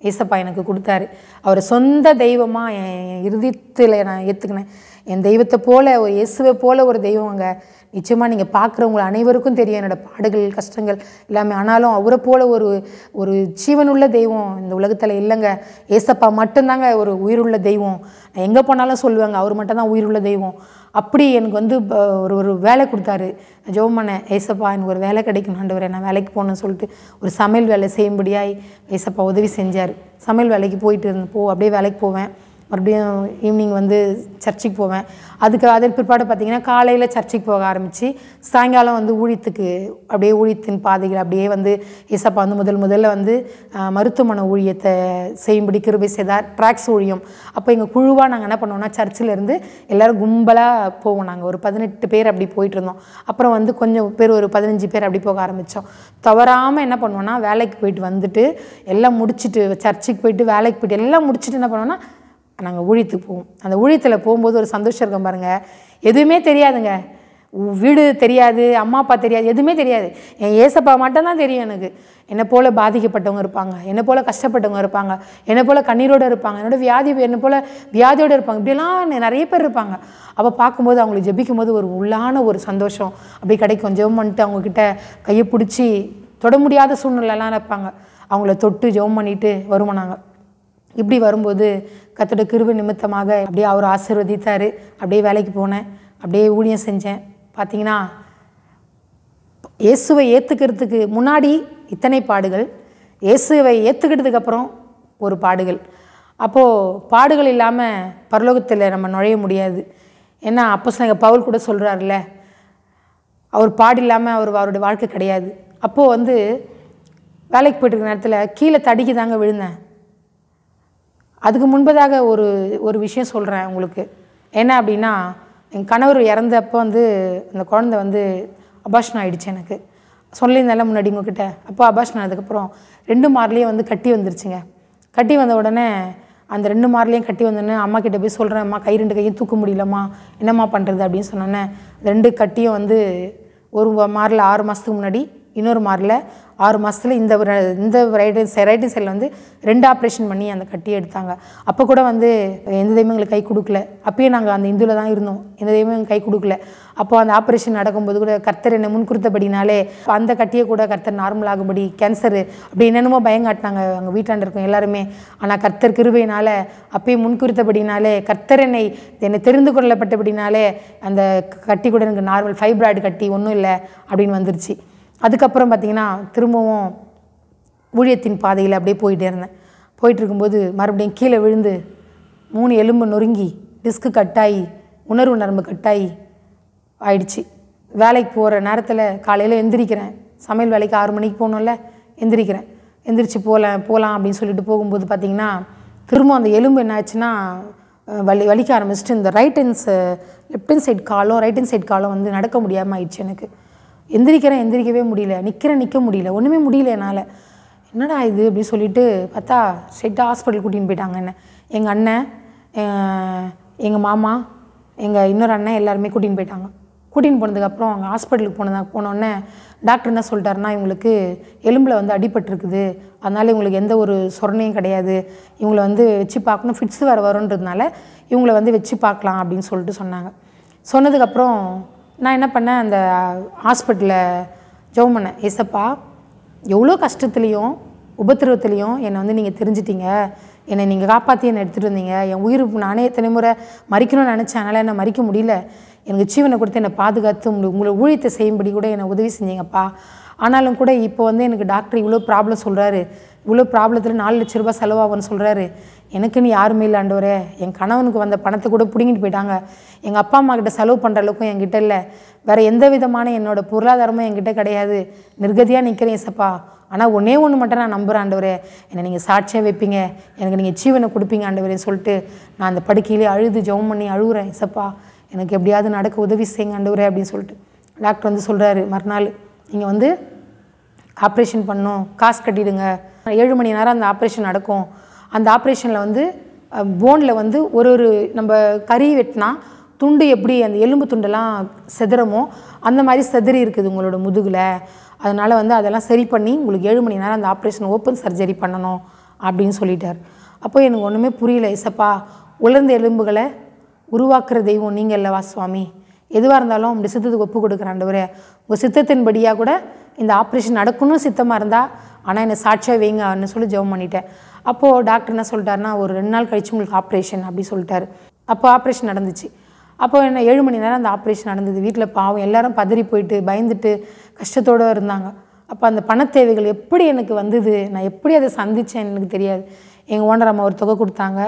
ஏசப்பா எனக்கு கொடுத்தாரு. அவரை சொந்த தெய்வமாக என் இருதயத்தில் நான் ஏற்றுக்கினேன். என் தெய்வத்தை போல் ஒரு இயேசுவை போல் ஒரு தெய்வங்க நிச்சயமாக நீங்கள் பார்க்குறவங்க அனைவருக்கும் தெரியும் என்னோடய பாடுகள் கஷ்டங்கள் எல்லாமே. ஆனாலும் அவரை போல் ஒரு ஜீவனுள்ள தெய்வம் இந்த உலகத்தில் இல்லைங்க. ஏசப்பா மட்டும்தாங்க ஒரு உயிருள்ள தெய்வம். நான் எங்கே போனாலும் சொல்லுவாங்க அவர் மட்டும்தான் உயிருள்ள தெய்வம். அப்படி எனக்கு வந்து ஒரு வேலை கொடுத்தாரு. ஜெபம் பண்ணேன், ஏசப்பா எனக்கு ஒரு வேலை கிடைக்கணும் ஆண்டவரே, நான் வேலைக்கு போகணுன்னு சொல்லிட்டு ஒரு சமையல் வேலை செய்யும்படியாய் ஏசப்பா உதவி செஞ்சார். சமையல் வேலைக்கு போயிட்டு அப்படியே வேலைக்கு போவேன். மறுபடியும் ஈவினிங் வந்து சர்ச்சுக்கு போவேன். அதன் பிற்பாடு பார்த்திங்கன்னா காலையில் சர்ச்சுக்கு போக ஆரம்பித்து சாயங்காலம் வந்து ஊழியத்துக்கு அப்படியே ஊழியத்தின் பாதைகள் அப்படியே வந்து ஏசப்பா வந்து முதல்ல வந்து மருத்துவமனை ஊழியத்தை செய்யும்படி கிருபை செய்தார். ட்ராக்ஸ் ஊழியம். அப்போ எங்கள் குழுவாக நாங்கள் என்ன பண்ணுவோம்னா சர்ச்சிலேருந்து எல்லோரும் கும்பலாக போவோம். நாங்கள் ஒரு 18 பேர் அப்படி போயிட்டு இருந்தோம். அப்புறம் வந்து கொஞ்சம் பேர் ஒரு 15 பேர் அப்படி போக ஆரம்பித்தோம். தவறாமல் என்ன பண்ணுவோன்னா வேலைக்கு போயிட்டு வந்துட்டு எல்லாம் முடிச்சுட்டு சர்ச்சுக்கு போயிட்டு வேலைக்கு போயிட்டு எல்லாம் முடிச்சுட்டு என்ன பண்ணுவோன்னா நாங்கள் ஊழியத்துக்கு போவோம். அந்த ஊழியத்தில் போகும்போது ஒரு சந்தோஷம் இருக்கும் பாருங்கள். எதுவுமே தெரியாதுங்க, வீடு தெரியாது, அம்மா அப்பா தெரியாது, எதுவுமே தெரியாது. என் ஏசப்பா மட்டும்தான் தெரியும் எனக்கு. என்னை போல் பாதிக்கப்பட்டவங்க இருப்பாங்க, என்னை போல் கஷ்டப்பட்டவங்க இருப்பாங்க, என்னை போல் கண்ணீரோடு இருப்பாங்க, என்னை போல் வியாதியோடு இருப்பாங்க, இப்படிலாம் நிறைய பேர் இருப்பாங்க. அப்போ பார்க்கும்போது அவங்களுக்கு ஜெபிக்கும் போது ஒரு உள்ளான ஒரு சந்தோஷம் அப்படி கிடைக்கும். ஜெபம் பண்ணிட்டு அவங்கக்கிட்ட கையை பிடிச்சி தொட முடியாத சூழ்நிலைலாம் இருப்பாங்க, அவங்கள தொட்டு ஜெபம் பண்ணிட்டு வருவோம் நாங்கள். இப்படி வரும்போது கர்த்தருடைய கிருபை நிமித்தமாக அப்படியே அவர் ஆசீர்வதித்தார். அப்படியே வேலைக்கு போனேன், அப்படியே ஊழியம் செஞ்சேன். பார்த்திங்கன்னா இயேசுவை ஏற்றுக்கிறதுக்கு முன்னாடி இத்தனை பாடுகள், இயேசுவை ஏற்றுக்கிட்டதுக்கு அப்புறம் ஒரு பாடுகள். அப்போது பாடுகள் இல்லாமல் பரலோகத்தில் நம்ம நுழைய முடியாது. ஏன்னா அப்போஸ்தலன் பவுல் கூட சொல்கிறாருல்ல, அவர் பாடு இல்லாமல் அவருடைய வாழ்க்கை கிடையாது. அப்போது வந்து வேலைக்கு போய்ட்டு இருக்கிற நேரத்தில் கீழே தடிக்கு தாங்க விழுந்தேன். அதுக்கு முன்பதாக ஒரு விஷயம் சொல்கிறேன் உங்களுக்கு. என்ன அப்படின்னா, என் கணவர் இறந்தப்போ வந்து அந்த குழந்தை வந்து அபார்ஷன் ஆகிடுச்சு. எனக்கு சொல்லியிருந்தால முன்னாடி உங்ககிட்ட. அப்போ அபார்ஷன் ஆனதுக்கப்புறம் 2 மார்லேயும் வந்து கட்டி வந்துருச்சுங்க. கட்டி வந்த உடனே அந்த 2 மார்லேயும் கட்டி வந்தோடனே அம்மா கிட்டே போய் சொல்கிறேன், அம்மா 2 கையும் தூக்க முடியலம்மா, என்னம்மா பண்ணுறது அப்படின்னு சொன்னோன்னே 2 கட்டியும் வந்து ஒரு மாரில் 6 மாதத்துக்கு முன்னாடி, இன்னொரு மாரில் 6 மாதத்தில் இந்த ரைட்டிங் சைடில் வந்து 2 ஆப்ரேஷன் பண்ணி அந்த கட்டியை எடுத்தாங்க. அப்போ கூட வந்து எந்த தெய்வம் எங்களுக்கு கை கொடுக்கல. அப்பயே நாங்கள் அந்த இந்துவில் தான் இருந்தோம், எந்த தெய்வம் எங்களுக்கு கை கொடுக்கல. அப்போ அந்த ஆப்ரேஷன் நடக்கும்போது கூட கர்த்தர் என்னை முன்குறித்தபடினாலே அந்த கட்டியை கூட கர்த்தர் நார்மலாகும்படி கேன்சரு அப்படி என்னென்னமோ பயங்காட்டினாங்க அங்கே வீட்டாண்டு இருக்கோம் எல்லாருமே. ஆனால் கர்த்தர் கிருபையினால் அப்பயே முன்குறித்தபடினாலே கர்த்தர் என்னை தெரிந்து கொள்ளப்பட்டபடினாலே அந்த கட்டி கூட எனக்கு நார்மல் ஃபைப்ராய்டு கட்டி ஒன்றும் இல்லை அப்படின்னு வந்துருச்சு. அதுக்கப்புறம் பார்த்திங்கன்னா திரும்பவும் ஊழியத்தின் பாதையில் அப்படியே போயிட்டே இருந்தேன். போயிட்டுருக்கும்போது மறுபடியும் கீழே விழுந்து 3 எலும்பு நொறுங்கி டிஸ்க்கு கட்டாயி உணர்வு நரம்பு கட்டாயி ஆயிடுச்சு. வேலைக்கு போகிற நேரத்தில் காலையில் எந்திரிக்கிறேன், சமையல் வேலைக்கு 6 மணிக்கு போகணும்ல, எந்திரிச்சு போகலாம் அப்படின்னு சொல்லிட்டு போகும்போது பார்த்திங்கன்னா திரும்ப அந்த எலும்பு என்ன ஆச்சுன்னா வலிக்க ஆரம்பிச்சிட்டு இந்த லெஃப்ட் ஹேண்ட் சைட் காலும் ரைட் ஹேண்ட் சைட் காலும் வந்து நடக்க முடியாமல் ஆயிடுச்சு. எனக்கு எந்திரிக்கவே முடியல, நிற்க முடியல, ஒன்றுமே முடியல என்னால். என்னடா இது அப்படின்னு சொல்லிட்டு பார்த்தா ஸ்ட்ரெயிட்டாக ஹாஸ்பிட்டல் கூட்டின்னு போயிட்டாங்க. என்ன எங்கள் அண்ணன், எங்கள் மாமா, எங்கள் இன்னொரு அண்ணன் எல்லாருமே கூட்டின்னு போயிட்டாங்க. கூட்டின்னு போனதுக்கப்புறம் அங்கே ஹாஸ்பிட்டலுக்கு போனோடனே டாக்டர் என்ன சொல்லிட்டாருன்னா, இவங்களுக்கு எலும்பில் வந்து அடிபட்டுருக்குது, அதனால் இவங்களுக்கு எந்த ஒரு சொரணையும் கிடையாது, இவங்களை வந்து வச்சு பார்க்கணும், ஃபிட்ஸ் வருன்றதுனால இவங்களை வந்து வச்சு பார்க்கலாம் அப்படின்னு சொல்லிட்டு சொன்னாங்க. சொன்னதுக்கப்புறம் நான் என்ன பண்ணேன், அந்த ஹாஸ்பிட்டலில் ஜெபம் பண்ணேன். ஏசப்பா, எவ்வளோ கஷ்டத்துலேயும் உபத்திரவத்துலேயும் என்னை வந்து நீங்கள் தெரிஞ்சிட்டீங்க, என்னை நீங்கள் காப்பாற்றி என்னை எடுத்துகிட்டு வந்தீங்க. என் உயிர் நானே எத்தனை முறை மறிக்கணும்னு நினச்சேன், அதனால் என்னை மறிக்க முடியல. எனக்கு ஜீவனை கொடுத்து என்னை பாதுகாத்து உங்களை ஊழியத்தை செய்யும்படி கூட என்னை உதவி செஞ்சீங்கப்பா. ஆனாலும் கூட இப்போ வந்து எனக்கு டாக்டர் இவ்வளோ ப்ராப்ளம் சொல்கிறாரு, இவ்வளோ ப்ராப்ளத்தில் 4 லட்ச ரூபா செலவாகும்னு சொல்கிறாரு. எனக்குன்னு யாருமே இல்லை ஆண்டவரே. என் கணவனுக்கு வந்த பணத்தை கூட பிடுங்கிட்டு போயிட்டாங்க. எங்கள் அப்பா அம்மா கிட்ட செலவு பண்ணுற அளவுக்கும் என்கிட்ட இல்லை. வேறு எந்த விதமான என்னோட பொருளாதாரமும் என்கிட்ட கிடையாது. நிர்கதியாக நிற்கிறேன் ஏசப்பா. ஆனால் ஒன்றே ஒன்று மட்டும் நான் நம்புகிறேன் ஆண்டவரே, என்னை நீங்கள் சாட்சியாக வைப்பீங்க, எனக்கு நீங்கள் ஜீவனை கொடுப்பீங்க ஆண்டவரே சொல்லிட்டு நான் அந்த படுக்கையிலே அழுது ஜெபம் பண்ணி அழுகுறேன். ஏசப்பா எனக்கு எப்படியாவது நடக்க உதவி செய்யுங்க ஆண்டவரே அப்படின்னு சொல்லிட்டு. டாக்டர் வந்து சொல்கிறாரு, மறுநாள் நீங்கள் வந்து ஆப்ரேஷன் பண்ணணும், காசு கட்டிடுங்க. 7 மணி நேரம் அந்த ஆப்ரேஷன் நடக்கும். அந்த ஆப்ரேஷனில் வந்து போனில் வந்து ஒரு நம்ம கறி வெட்டினா துண்டு எப்படி அந்த எலும்பு துண்டெல்லாம் செதுறமோ அந்த மாதிரி செதறி இருக்குது உங்களோட முதுகில். அதனால் வந்து அதெல்லாம் சரி பண்ணி உங்களுக்கு 7 மணி நேரம் அந்த ஆப்ரேஷன் ஓப்பன் சர்ஜரி பண்ணணும் அப்படின்னு சொல்லிட்டார். அப்போ எனக்கு ஒன்றுமே புரியல. ஏசப்பா உலர்ந்த எலும்புகளை உருவாக்குற தெய்வம் நீங்கள் இல்லவா சுவாமி? எதுவாக இருந்தாலும் உங்களுடைய சித்தத்துக்கு ஒப்பு கொடுக்குற ஆண்டவரே. உங்கள் சித்தத்தின்படியாக கூட இந்த ஆப்ரேஷன் நடக்கணும்னு சித்தமாக இருந்தால் ஆனால் என்னை சாட்சியாக வைங்கன்னு சொல்லி ஜெபம் பண்ணிட்டேன். அப்போது டாக்டர் என்ன சொல்லிட்டாருன்னா, ஒரு 2 நாள் கழிச்சு உங்களுக்கு ஆப்ரேஷன் அப்படி சொல்லிட்டாரு. அப்போ ஆப்ரேஷன் நடந்துச்சு. அப்போ என்ன 7 மணி நேரம் அந்த ஆப்ரேஷன் நடந்தது. வீட்டில் பாவம் எல்லாரும் பதறி போயிட்டு பயந்துட்டு கஷ்டத்தோடு இருந்தாங்க. அப்போ அந்த பணத்தேவைகள் எப்படி எனக்கு வந்தது, நான் எப்படி அதை சந்தித்தேன் எனக்கு தெரியாது. எங்கள் ஓனர் அம்மா ஒரு தொகை கொடுத்தாங்க.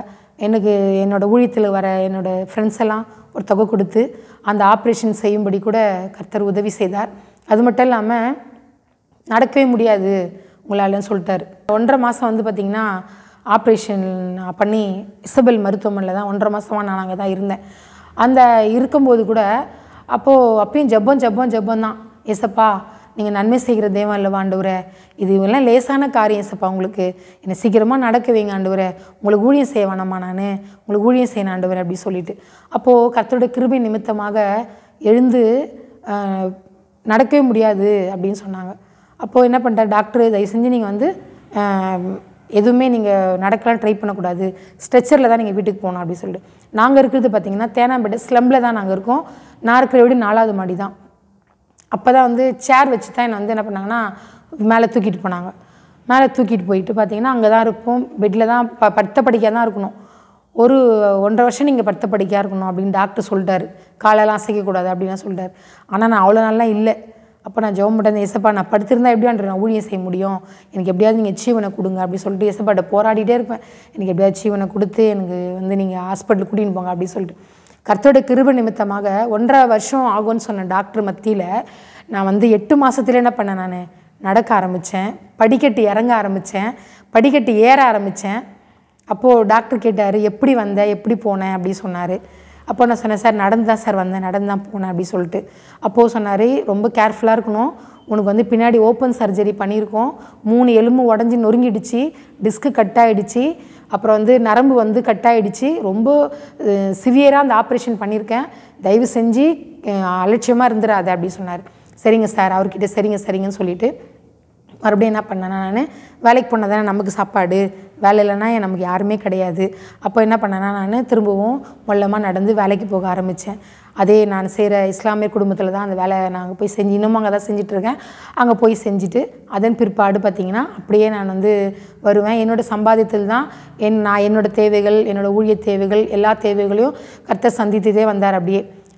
எனக்கு என்னோடய ஊழியத்தில் வர என்னோடய ஃப்ரெண்ட்ஸ் எல்லாம் ஒரு தொகை கொடுத்து அந்த ஆப்ரேஷன் செய்யும்படி கூட கர்த்தர் உதவி செய்தார். அது மட்டும் இல்லாமல் நடக்கவே முடியாது உங்களாலன்னு சொல்லிட்டார். 1.5 மாதம் வந்து பார்த்திங்கன்னா ஆப்ரேஷன் பண்ணி இசபெல் மருத்துவமனையில் தான் 1.5 மாதமாக நான் அங்கே தான் இருந்தேன். அந்த இருக்கும்போது கூட அப்பயும் ஜெபம் தான். ஏசப்பா நீங்கள் நன்மை செய்கிற தெய்வம் இல்லைவா ஆண்டவரே, இது எல்லாம் லேசான காரியம் ஏசப்பா, உங்களுக்கு என்னை சீக்கிரமாக நடக்க வைங்க ஆண்டவரே, உங்களுக்கு ஊழியம் செய்ய வேணாமா, நான் உங்களுக்கு ஊழியம் செய்யணும் ஆண்டவரே அப்படி சொல்லிட்டு. அப்போது கர்த்தருடைய கிருபை நிமித்தமாக எழுந்து நடக்கவே முடியாது அப்படின்னு சொன்னாங்க. அப்போது என்ன பண்ணிட்டார் டாக்டர், தயவு செஞ்சு நீங்கள் வந்து எதுவுமே நீங்கள் நடக்கலாம் ட்ரை பண்ணக்கூடாது, ஸ்ட்ரெச்சரில் தான் நீங்கள் வீட்டுக்கு போகணும் அப்படின்னு சொல்லிட்டு. நாங்கள் இருக்கிறது பார்த்திங்கன்னா தேனாம்பேட்டை ஸ்லம்பில் தான் நாங்கள் இருக்கோம். நான் இருக்கிற வீடு 4வது மாடி தான். அப்போ தான் வந்து சேர் வச்சு தான் என்னை வந்து என்ன பண்ணாங்கன்னா மேலே தூக்கிட்டு போனாங்க. மேலே தூக்கிட்டு போயிட்டு பார்த்திங்கன்னா அங்கே தான் இருப்போம், பெட்டில் தான் படுத்த படிக்கையாக தான் இருக்கணும். ஒரு 1.5 வருஷம் நீங்கள் படுத்த படிக்கையாக இருக்கணும் அப்படின்னு டாக்டர் சொல்லிட்டாரு. காலெல்லாம் அசைக்கக்கூடாது அப்படின்லாம் சொல்லிட்டார். ஆனால் நான் அவ்வளோ நாள்லாம் இல்லை. அப்போ நான் ஜெபம் பண்ணுறேன், ஏசப்பா நான் படுத்திருந்தா எப்படியான்ற நான் ஊழியம் செய்ய முடியும், எனக்கு எப்படியாவது நீங்கள் ஜீவனை கொடுங்க அப்படின்னு சொல்லிட்டு ஏசப்பாட்ட போராடிட்டே இருப்பேன். எனக்கு எப்படியாவது ஜீவனை கொடுத்து எனக்கு வந்து நீங்கள் ஹாஸ்பிட்டலுக்கு கூட்டின்னு போங்க அப்படின்னு சொல்லிட்டு. கர்த்தரோட கிருபை நிமித்தமாக 1.5 வருஷம் ஆகும்னு சொன்ன டாக்டர் மத்தியில் நான் வந்து 8 மாதத்துல என்ன பண்ணேன், நான் நடக்க ஆரம்பித்தேன், படிக்கட்டு இறங்க ஆரம்பித்தேன், படிக்கட்டு ஏற ஆரம்பித்தேன். அப்போது டாக்டர் கேட்டார், எப்படி வந்த எப்படி போனேன் அப்படி சொன்னார். அப்போ நான் சொன்னேன், சார் நடந்து தான் சார் வந்தேன், நடந்து தான் போனேன் அப்படி சொல்லிட்டு. அப்போது சொன்னார், ரொம்ப கேர்ஃபுல்லாக இருக்கணும், உனக்கு வந்து பின்னாடி ஓப்பன் சர்ஜரி பண்ணியிருக்கோம், 3 எலும்பு உடஞ்சி நொறுங்கிடுச்சு, டிஸ்க்கு கட் ஆகிடுச்சு, அப்புறம் வந்து நரம்பு வந்து கட் ஆகிடுச்சு, ரொம்ப சிவியராக அந்த ஆப்ரேஷன் பண்ணியிருக்கேன், தயவு செஞ்சு அலட்சியமாக இருந்துடாது அப்படி சொன்னார். சரிங்க சார், அவர்கிட்ட சரிங்கன்னு சொல்லிவிட்டு மறுபடியும் என்ன பண்ணேன்னா, நான் வேலைக்கு போனால் தானே நமக்கு சாப்பாடு, வேலை இல்லைன்னா நமக்கு யாருமே கிடையாது. அப்போ என்ன பண்ணேன்னா, நான் திரும்பவும் மொல்லமாக நடந்து வேலைக்கு போக ஆரம்பித்தேன். அதே நான் செய்கிற இஸ்லாமிய குடும்பத்தில் தான் அந்த வேலை நாங்கள் போய் செஞ்சு இன்னமும் அங்கே தான் செஞ்சிட்ருக்கேன். அங்கே போய் செஞ்சுட்டு அதன் பிற்பாடு பார்த்திங்கன்னா அப்படியே நான் வந்து வருவேன். என்னோடய சம்பாதியத்தில் தான் நான் என்னோடய தேவைகள், என்னோடய ஊழிய தேவைகள், எல்லா தேவைகளையும் கர்த்தர் சந்தித்துட்டே வந்தார்.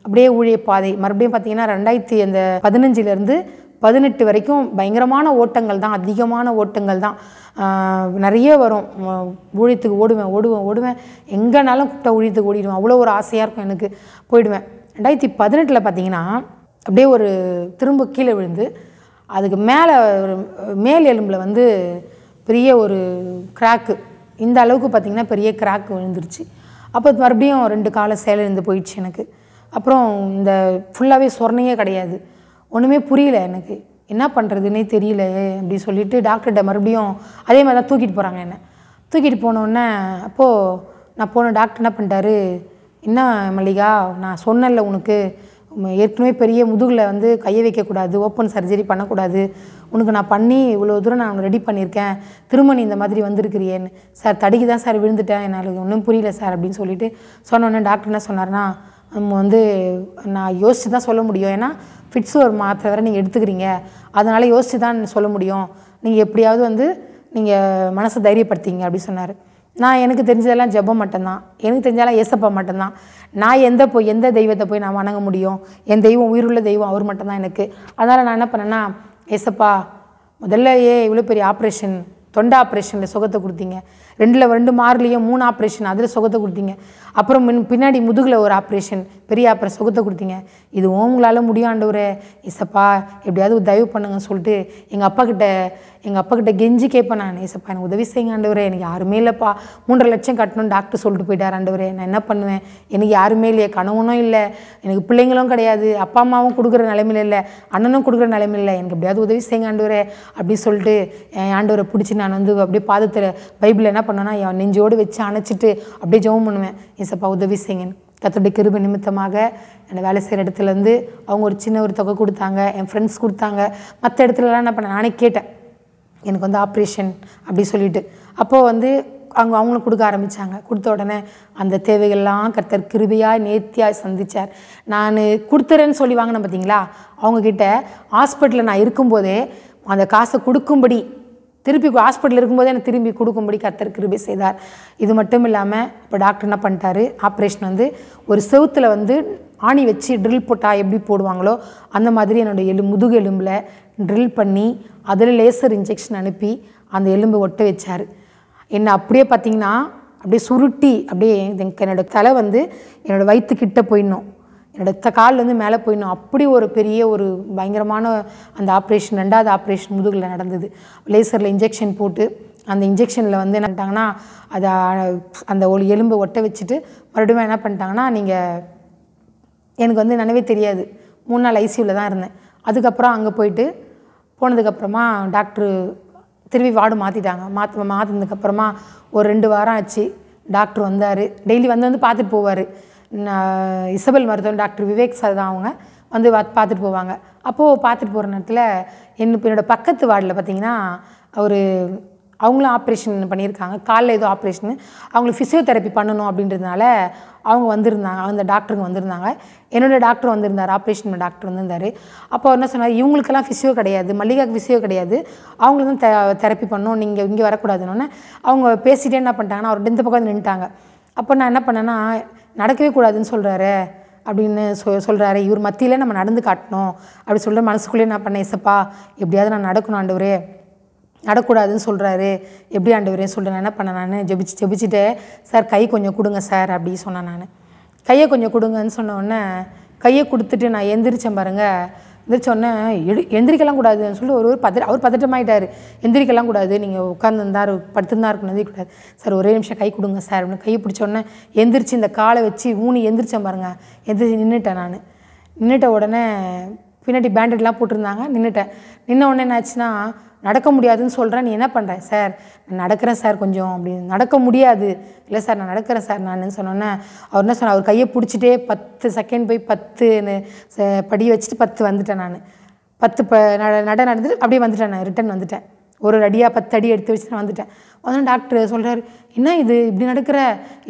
அப்படியே ஊழிய பாதை மறுபடியும் பார்த்திங்கன்னா 2015 18 வரைக்கும் பயங்கரமான ஓட்டங்கள் தான், அதிகமான ஓட்டங்கள் தான், நிறைய வரும். ஊழியத்துக்கு ஓடுவேன், எங்கேனாலும் கூப்பிட்டா ஊழியத்துக்கு ஓடிடுவேன், அவ்வளோ ஒரு ஆசையாக இருக்கும் எனக்கு, போயிடுவேன். 2018 பார்த்திங்கன்னா அப்படியே ஒரு திரும்ப கீழே விழுந்து அதுக்கு மேலே ஒரு மேல் எலும்பில் வந்து பெரிய ஒரு கிராக்கு, இந்த அளவுக்கு பார்த்திங்கன்னா பெரிய கிராக்கு விழுந்துருச்சு. அப்போ மறுபடியும் 2 கால சேலை இருந்து போயிடுச்சு எனக்கு. அப்புறம் இந்த ஃபுல்லாகவே சொர்ணையே கிடையாது, ஒன்றுமே புரியல, எனக்கு என்ன பண்ணுறதுன்னே தெரியல அப்படி சொல்லிவிட்டு டாக்டர்கிட்ட மறுபடியும் அதே மாதிரி தான் தூக்கிட்டு போகிறாங்க. என்னை தூக்கிட்டு போனோடனே அப்போது நான் போன டாக்டர் என்ன பண்ணிட்டாரு, என்ன மல்லிகா நான் சொன்னேன்ல உனக்கு, ஏற்கனவே பெரிய முதுகில் வந்து கையை வைக்கக்கூடாது, ஓப்பன் சர்ஜரி பண்ணக்கூடாது, உனக்கு நான் பண்ணி இவ்வளோ தூரம் நான் ரெடி பண்ணியிருக்கேன், திரும்ப நீ இந்த மாதிரி வந்திருக்கிறியேன்னு. சார் தடிக்கு தான் சார் விழுந்துட்டேன், என்னால் ஒன்றும் புரியல சார் அப்படின்னு சொல்லிட்டு சொன்னோன்னே டாக்டர் என்ன சொன்னார்னா, நம்ம வந்து நான் யோசித்து தான் சொல்ல முடியும், ஏன்னா ஃபிட்ஸ் ஒரு மாத்திரை வேறு நீங்கள் எடுத்துக்கிறீங்க, அதனால் யோசித்து தான் சொல்ல முடியும், நீங்கள் எப்படியாவது வந்து நீங்கள் மனசை தைரியப்படுத்திங்க அப்படி சொன்னார். நான் எனக்கு தெரிஞ்சதெல்லாம் ஜெபம் மட்டும்தான், எனக்கு தெரிஞ்சாலும் ஏசப்பா மட்டும்தான். நான் எந்த தெய்வத்தை போய் நான் வணங்க முடியும், என் தெய்வம் உயிருள்ள தெய்வம் அவர் மட்டும்தான் எனக்கு. அதனால் நான் என்ன பண்ணேன்னா, ஏசப்பா முதல்லையே இவ்வளோ பெரிய ஆப்ரேஷன் தொண்டை ஆப்ரேஷனில் சுகத்தை கொடுத்தீங்க, 2 மார்லேயும் 3 ஆப்ரேஷன் அதில் சுகத்தை கொடுத்தீங்க, அப்புறம் பின்னாடி முதுகில் ஒரு ஆப்ரேஷன் பெரிய ஆப்ரேஷன் சுகத்தை கொடுத்தீங்க. இது உங்களால் முடியும் ஆண்டவரே, ஏசப்பா எப்படியாவது தயவு பண்ணுங்கன்னு சொல்லிட்டு எங்கள் அப்பா கிட்ட கெஞ்சி கேட்பேன் நான். ஏசப்பா எனக்கு உதவி செய்யுங்க ஆண்டவரே, எனக்கு யாருமே இல்லைப்பா, 3.5 லட்சம் கட்டணும்னு டாக்டர் சொல்லிட்டு போயிட்டார் ஆண்டவரே, நான் என்ன பண்ணுவேன், எனக்கு யாருமே இல்லையே, கணவனும் இல்லை, எனக்கு பிள்ளைங்களும் கிடையாது, அப்பா அம்மாவும் கொடுக்குற நிலைமையில இல்லை, அண்ணனும் கொடுக்குற நிலைமையில இல்லை, எனக்கு எப்படியாவது உதவி செய்யுங்க ஆண்டவரே அப்படின்னு சொல்லிட்டு என் ஆண்டவரை பிடிச்சி நான் அப்படியே பாதத்தில் பைபிள் என்ன பண்ணுவேன்னா என் நெஞ்சோடு வச்சு அணைச்சிட்டு அப்படியே ஜெபம் பண்ணுவேன். ஏசப்பா உதவி செய்யுங்கன்னு. கர்த்தருடைய கிருபை நிமித்தமாக என்னை வேலை செய்கிற இடத்துலேருந்து அவங்க ஒரு சின்ன ஒரு தொகை கொடுத்தாங்க, என் ஃப்ரெண்ட்ஸ் கொடுத்தாங்க, மற்ற இடத்துலலாம் என்ன பண்ணேன், நானே கேட்டேன் எனக்கு ஆப்ரேஷன் அப்படி சொல்லிட்டு. அப்போது அவங்களும் கொடுக்க ஆரம்பித்தாங்க. கொடுத்த உடனே அந்த தேவைகள்லாம் கர்த்தர் கிருபையாக நேர்த்தியாக சந்தித்தார். நான் கொடுத்துறேன்னு சொல்லி வாங்கினேன் பார்த்தீங்களா, அவங்கக்கிட்ட ஹாஸ்பிட்டலில் நான் இருக்கும்போதே அந்த காசை கொடுக்கும்படி, திருப்பி ஹாஸ்பிட்டலில் இருக்கும்போதே எனக்கு திரும்பி கொடுக்கும்படி கர்த்தர் கிருபை செய்தார். இது மட்டும் இல்லாமல் இப்போ டாக்டர் என்ன பண்ணிட்டாரு, ஆப்ரேஷன் ஒரு செவுத்தில் ஆணி வச்சு ட்ரில் போட்டால் எப்படி போடுவாங்களோ அந்த மாதிரி என்னோடய முதுகு எலும்பில் ட்ரில் பண்ணி அதில் லேசர் இன்ஜெக்ஷன் அனுப்பி அந்த எலும்பை ஒட்ட வச்சார். என்னை அப்படியே பார்த்திங்கன்னா அப்படியே சுருட்டி அப்படியே என்னோடய தலை என்னோடய வயிற்றுக்கிட்ட போயிடணும், என்னோடய கால் மேலே போயிடணும். அப்படி ஒரு பெரிய ஒரு பயங்கரமான அந்த ஆப்ரேஷன், 2வது ஆப்ரேஷன் முதுகில் நடந்தது. லேசரில் இன்ஜெக்ஷன் போட்டு அந்த இன்ஜெக்ஷனில் என்ன பண்ணிட்டாங்கன்னா அதை அந்த ஒரு எலும்பை ஒட்ட வச்சுட்டு மறுபடியும் என்ன பண்ணிட்டாங்கன்னா, நீங்கள் எனக்கு நினைவே தெரியாது, 3 நாள் ஐசியூவில் தான் இருந்தேன். அதுக்கப்புறம் அங்கே போனதுக்கப்புறமா டாக்டரு திரும்பி வார்டு மாற்றிட்டாங்க. மாற்றினதுக்கப்புறமா ஒரு 2 வாரம் ஆச்சு. டாக்டர் வந்தார், டெய்லி பார்த்துட்டு போவார். இசபெல் மருத்துவம் டாக்டர் விவேக் சார் தான், அவங்க பார்த்துட்டு போவாங்க. அப்போது பார்த்துட்டு போகிற நேரத்தில் என்னோடய பக்கத்து வார்டில் பார்த்திங்கன்னா அவங்களும் ஆப்ரேஷன் பண்ணியிருக்காங்க, காலில் ஏதோ ஆப்ரேஷனு, அவங்களுக்கு ஃபிசியோதெரப்பி பண்ணணும் அப்படின்றதுனால அவங்க வந்திருந்தாங்க, அந்த டாக்டருங்க வந்திருந்தாங்க. என்னோடய டாக்டர் வந்திருந்தார், ஆப்ரேஷன் டாக்டர் வந்திருந்தார். அப்போ என்ன சொன்னார், இவங்களுக்கெல்லாம் ஃபிசியோ கிடையாது, மல்லிகாவுக்கு ஃபிசியோ கிடையாது, அவங்களுக்கு தான் தெரப்பி பண்ணணும், நீங்கள் இங்கே வரக்கூடாதுன்னு அவங்க பேசிகிட்டே என்ன பண்ணிட்டாங்கன்னா அவர் இந்த பக்கம் நின்றுட்டாங்க. அப்போ நான் என்ன பண்ணேன்னா, நடக்கவே கூடாதுன்னு சொல்கிறாரு அப்படின்னு சொல்கிறாரு, இவர் மத்தியில் நம்ம நடந்து காட்டணும் அப்படி சொல்கிற மனசுக்குள்ளேயே நான் பண்ணேன். ஏசப்பா எப்படியாவது நான் நடக்கணும் ஆண்டவரே, நடக்கூடாதுன்னு சொல்கிறாரு, எப்படி ஆண்டவரே சொல்கிறேன். என்ன பண்ணேன், நான் ஜெபிச்சுட்டு சார் கை கொஞ்சம் கொடுங்க சார் அப்படி சொன்னேன். நான் கையை கொஞ்சம் கொடுங்கன்னு சொன்னோடனே கையை கொடுத்துட்டு நான் எந்திரிச்சேன் பாருங்கள். எந்திரிச்சோடனே எந்திரிக்கலாம் கூடாதுன்னு சொல்லி அவர் பதட்டமாயிட்டார். எந்திரிக்கலாம் கூடாது, நீங்கள் உட்காந்துருந்தார் படுத்துருந்தா இருக்கணும், எந்திரிக்கூடாது சார், ஒரே நிமிஷம் கை கொடுங்க சார் அப்படின்னு கையை பிடிச்சோடனே எந்திரிச்சு இந்த காலை வச்சு ஊனி எந்திரிச்சேன் பாருங்கள். எந்திரிச்சு நின்றுட்டேன். நான் நின்றுட்ட உடனே பின்னாடி பேண்டட்லாம் போட்டிருந்தாங்க, நின்றுட்டேன். நின்ன உடனே என்னாச்சுன்னா, நடக்க முடியாதுன்னு சொல்கிறேன், நீ என்ன பண்ணுறேன் சார், நான் நடக்கிறேன் சார் கொஞ்சம் அப்படின்னு. நடக்க முடியாது, இல்லை சார் நான் நடக்கிறேன் சார் நான் சொன்னோன்னே அவர் என்ன சொன்னார், அவர் கையை பிடிச்சிட்டே 10 செகண்ட் போய் 10 படி வச்சுட்டு 10 வந்துட்டேன். நான் 10 நடந்துட்டு அப்படியே வந்துட்டேன். நான் ரிட்டன் வந்துட்டேன், ஒரு அடியாக 10 அடி எடுத்து வச்சுட்டு வந்துட்டேன். உடனே டாக்டர் சொல்கிறார், என்ன இது இப்படி நடக்கிற,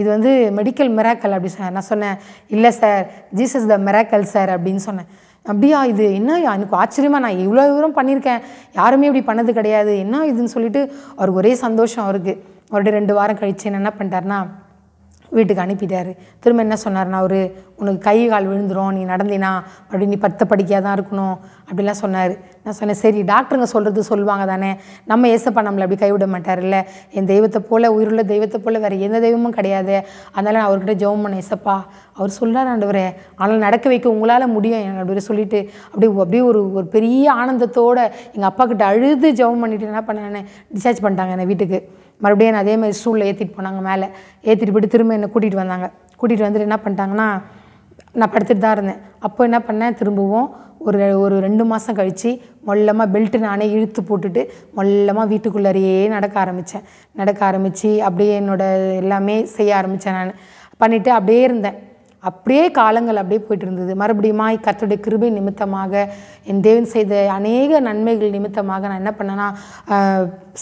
இது மெடிக்கல் மிராக்கல் அப்படி சார். நான் சொன்னேன், இல்லை சார் ஜீசஸ் த மிராக்கல் சார் அப்படின்னு சொன்னேன். அப்படியா, இது என்ன எனக்கு ஆச்சரியமாக, நான் இவ்வளோ தூரம் பண்ணியிருக்கேன், யாருமே இப்படி பண்ணது கிடையாது, என்ன இதுன்னு சொல்லிட்டு அவருக்கு ஒரே சந்தோஷம். அவருடைய 2 வாரம் கழிச்சு என்ன பண்ணிட்டாருன்னா வீட்டுக்கு அனுப்பிட்டார். திரும்ப என்ன சொன்னார்னா, உனக்கு கை கால் விழுந்துடும், நீ நடந்தினா அப்படி நீ 10 படிக்கையாக தான் இருக்கணும் அப்படிலாம் சொன்னார். நான் சொன்னேன், சரி டாக்டருங்க சொல்கிறது சொல்லுவாங்க தானே, நம்ம ஏசப்பா நம்மளை அப்படி கைவிட மாட்டார் இல்லை, என் தெய்வத்தை போல் உயிருள்ள தெய்வத்தை போல் வேறு எந்த தெய்வமும் கிடையாது. அதனால் நான் அவர்கிட்ட ஜெபம் பண்ணேன், ஏசப்பா அவர் சொல்கிறார் ஆண்டவரே, ஆனால் நடக்க வைக்க உங்களால் முடியும் அப்படி சொல்லிட்டு அப்படியே ஒரு பெரிய ஆனந்தத்தோடு எங்கள் அப்பா கிட்ட அழுது ஜெபம் பண்ணிவிட்டு என்ன பண்ணேன், டிஸ்சார்ஜ் பண்ணிட்டாங்க என்னை வீட்டுக்கு. மறுபடியும் அதே மாதிரி ஸ்டூலில் ஏற்றிட்டு போனாங்க, மேலே ஏற்றிட்டு போய்ட்டு திரும்ப என்னை கூட்டிகிட்டு வந்தாங்க. கூட்டிகிட்டு வந்துட்டு என்ன பண்ணிட்டாங்கன்னா, நான் படுத்துட்டு தான் இருந்தேன். அப்போ என்ன பண்ணேன், திரும்பவும் ஒரு 2 மாதம் கழித்து மொல்லமாக பெல்ட்டு நானே இழுத்து போட்டுட்டு மொல்லமாக வீட்டுக்குள்ளேயே நடக்க ஆரம்பித்து அப்படியே எல்லாமே செய்ய ஆரம்பித்தேன். நான் பண்ணிவிட்டு அப்படியே இருந்தேன். அப்படியே காலங்கள் அப்படியே போய்ட்டு இருந்தது. மறுபடியும் கர்த்தருடைய கிருபை நிமித்தமாக என் தேவன் செய்த அநேக நன்மைகள் நிமித்தமாக நான் என்ன பண்ணேன்னா,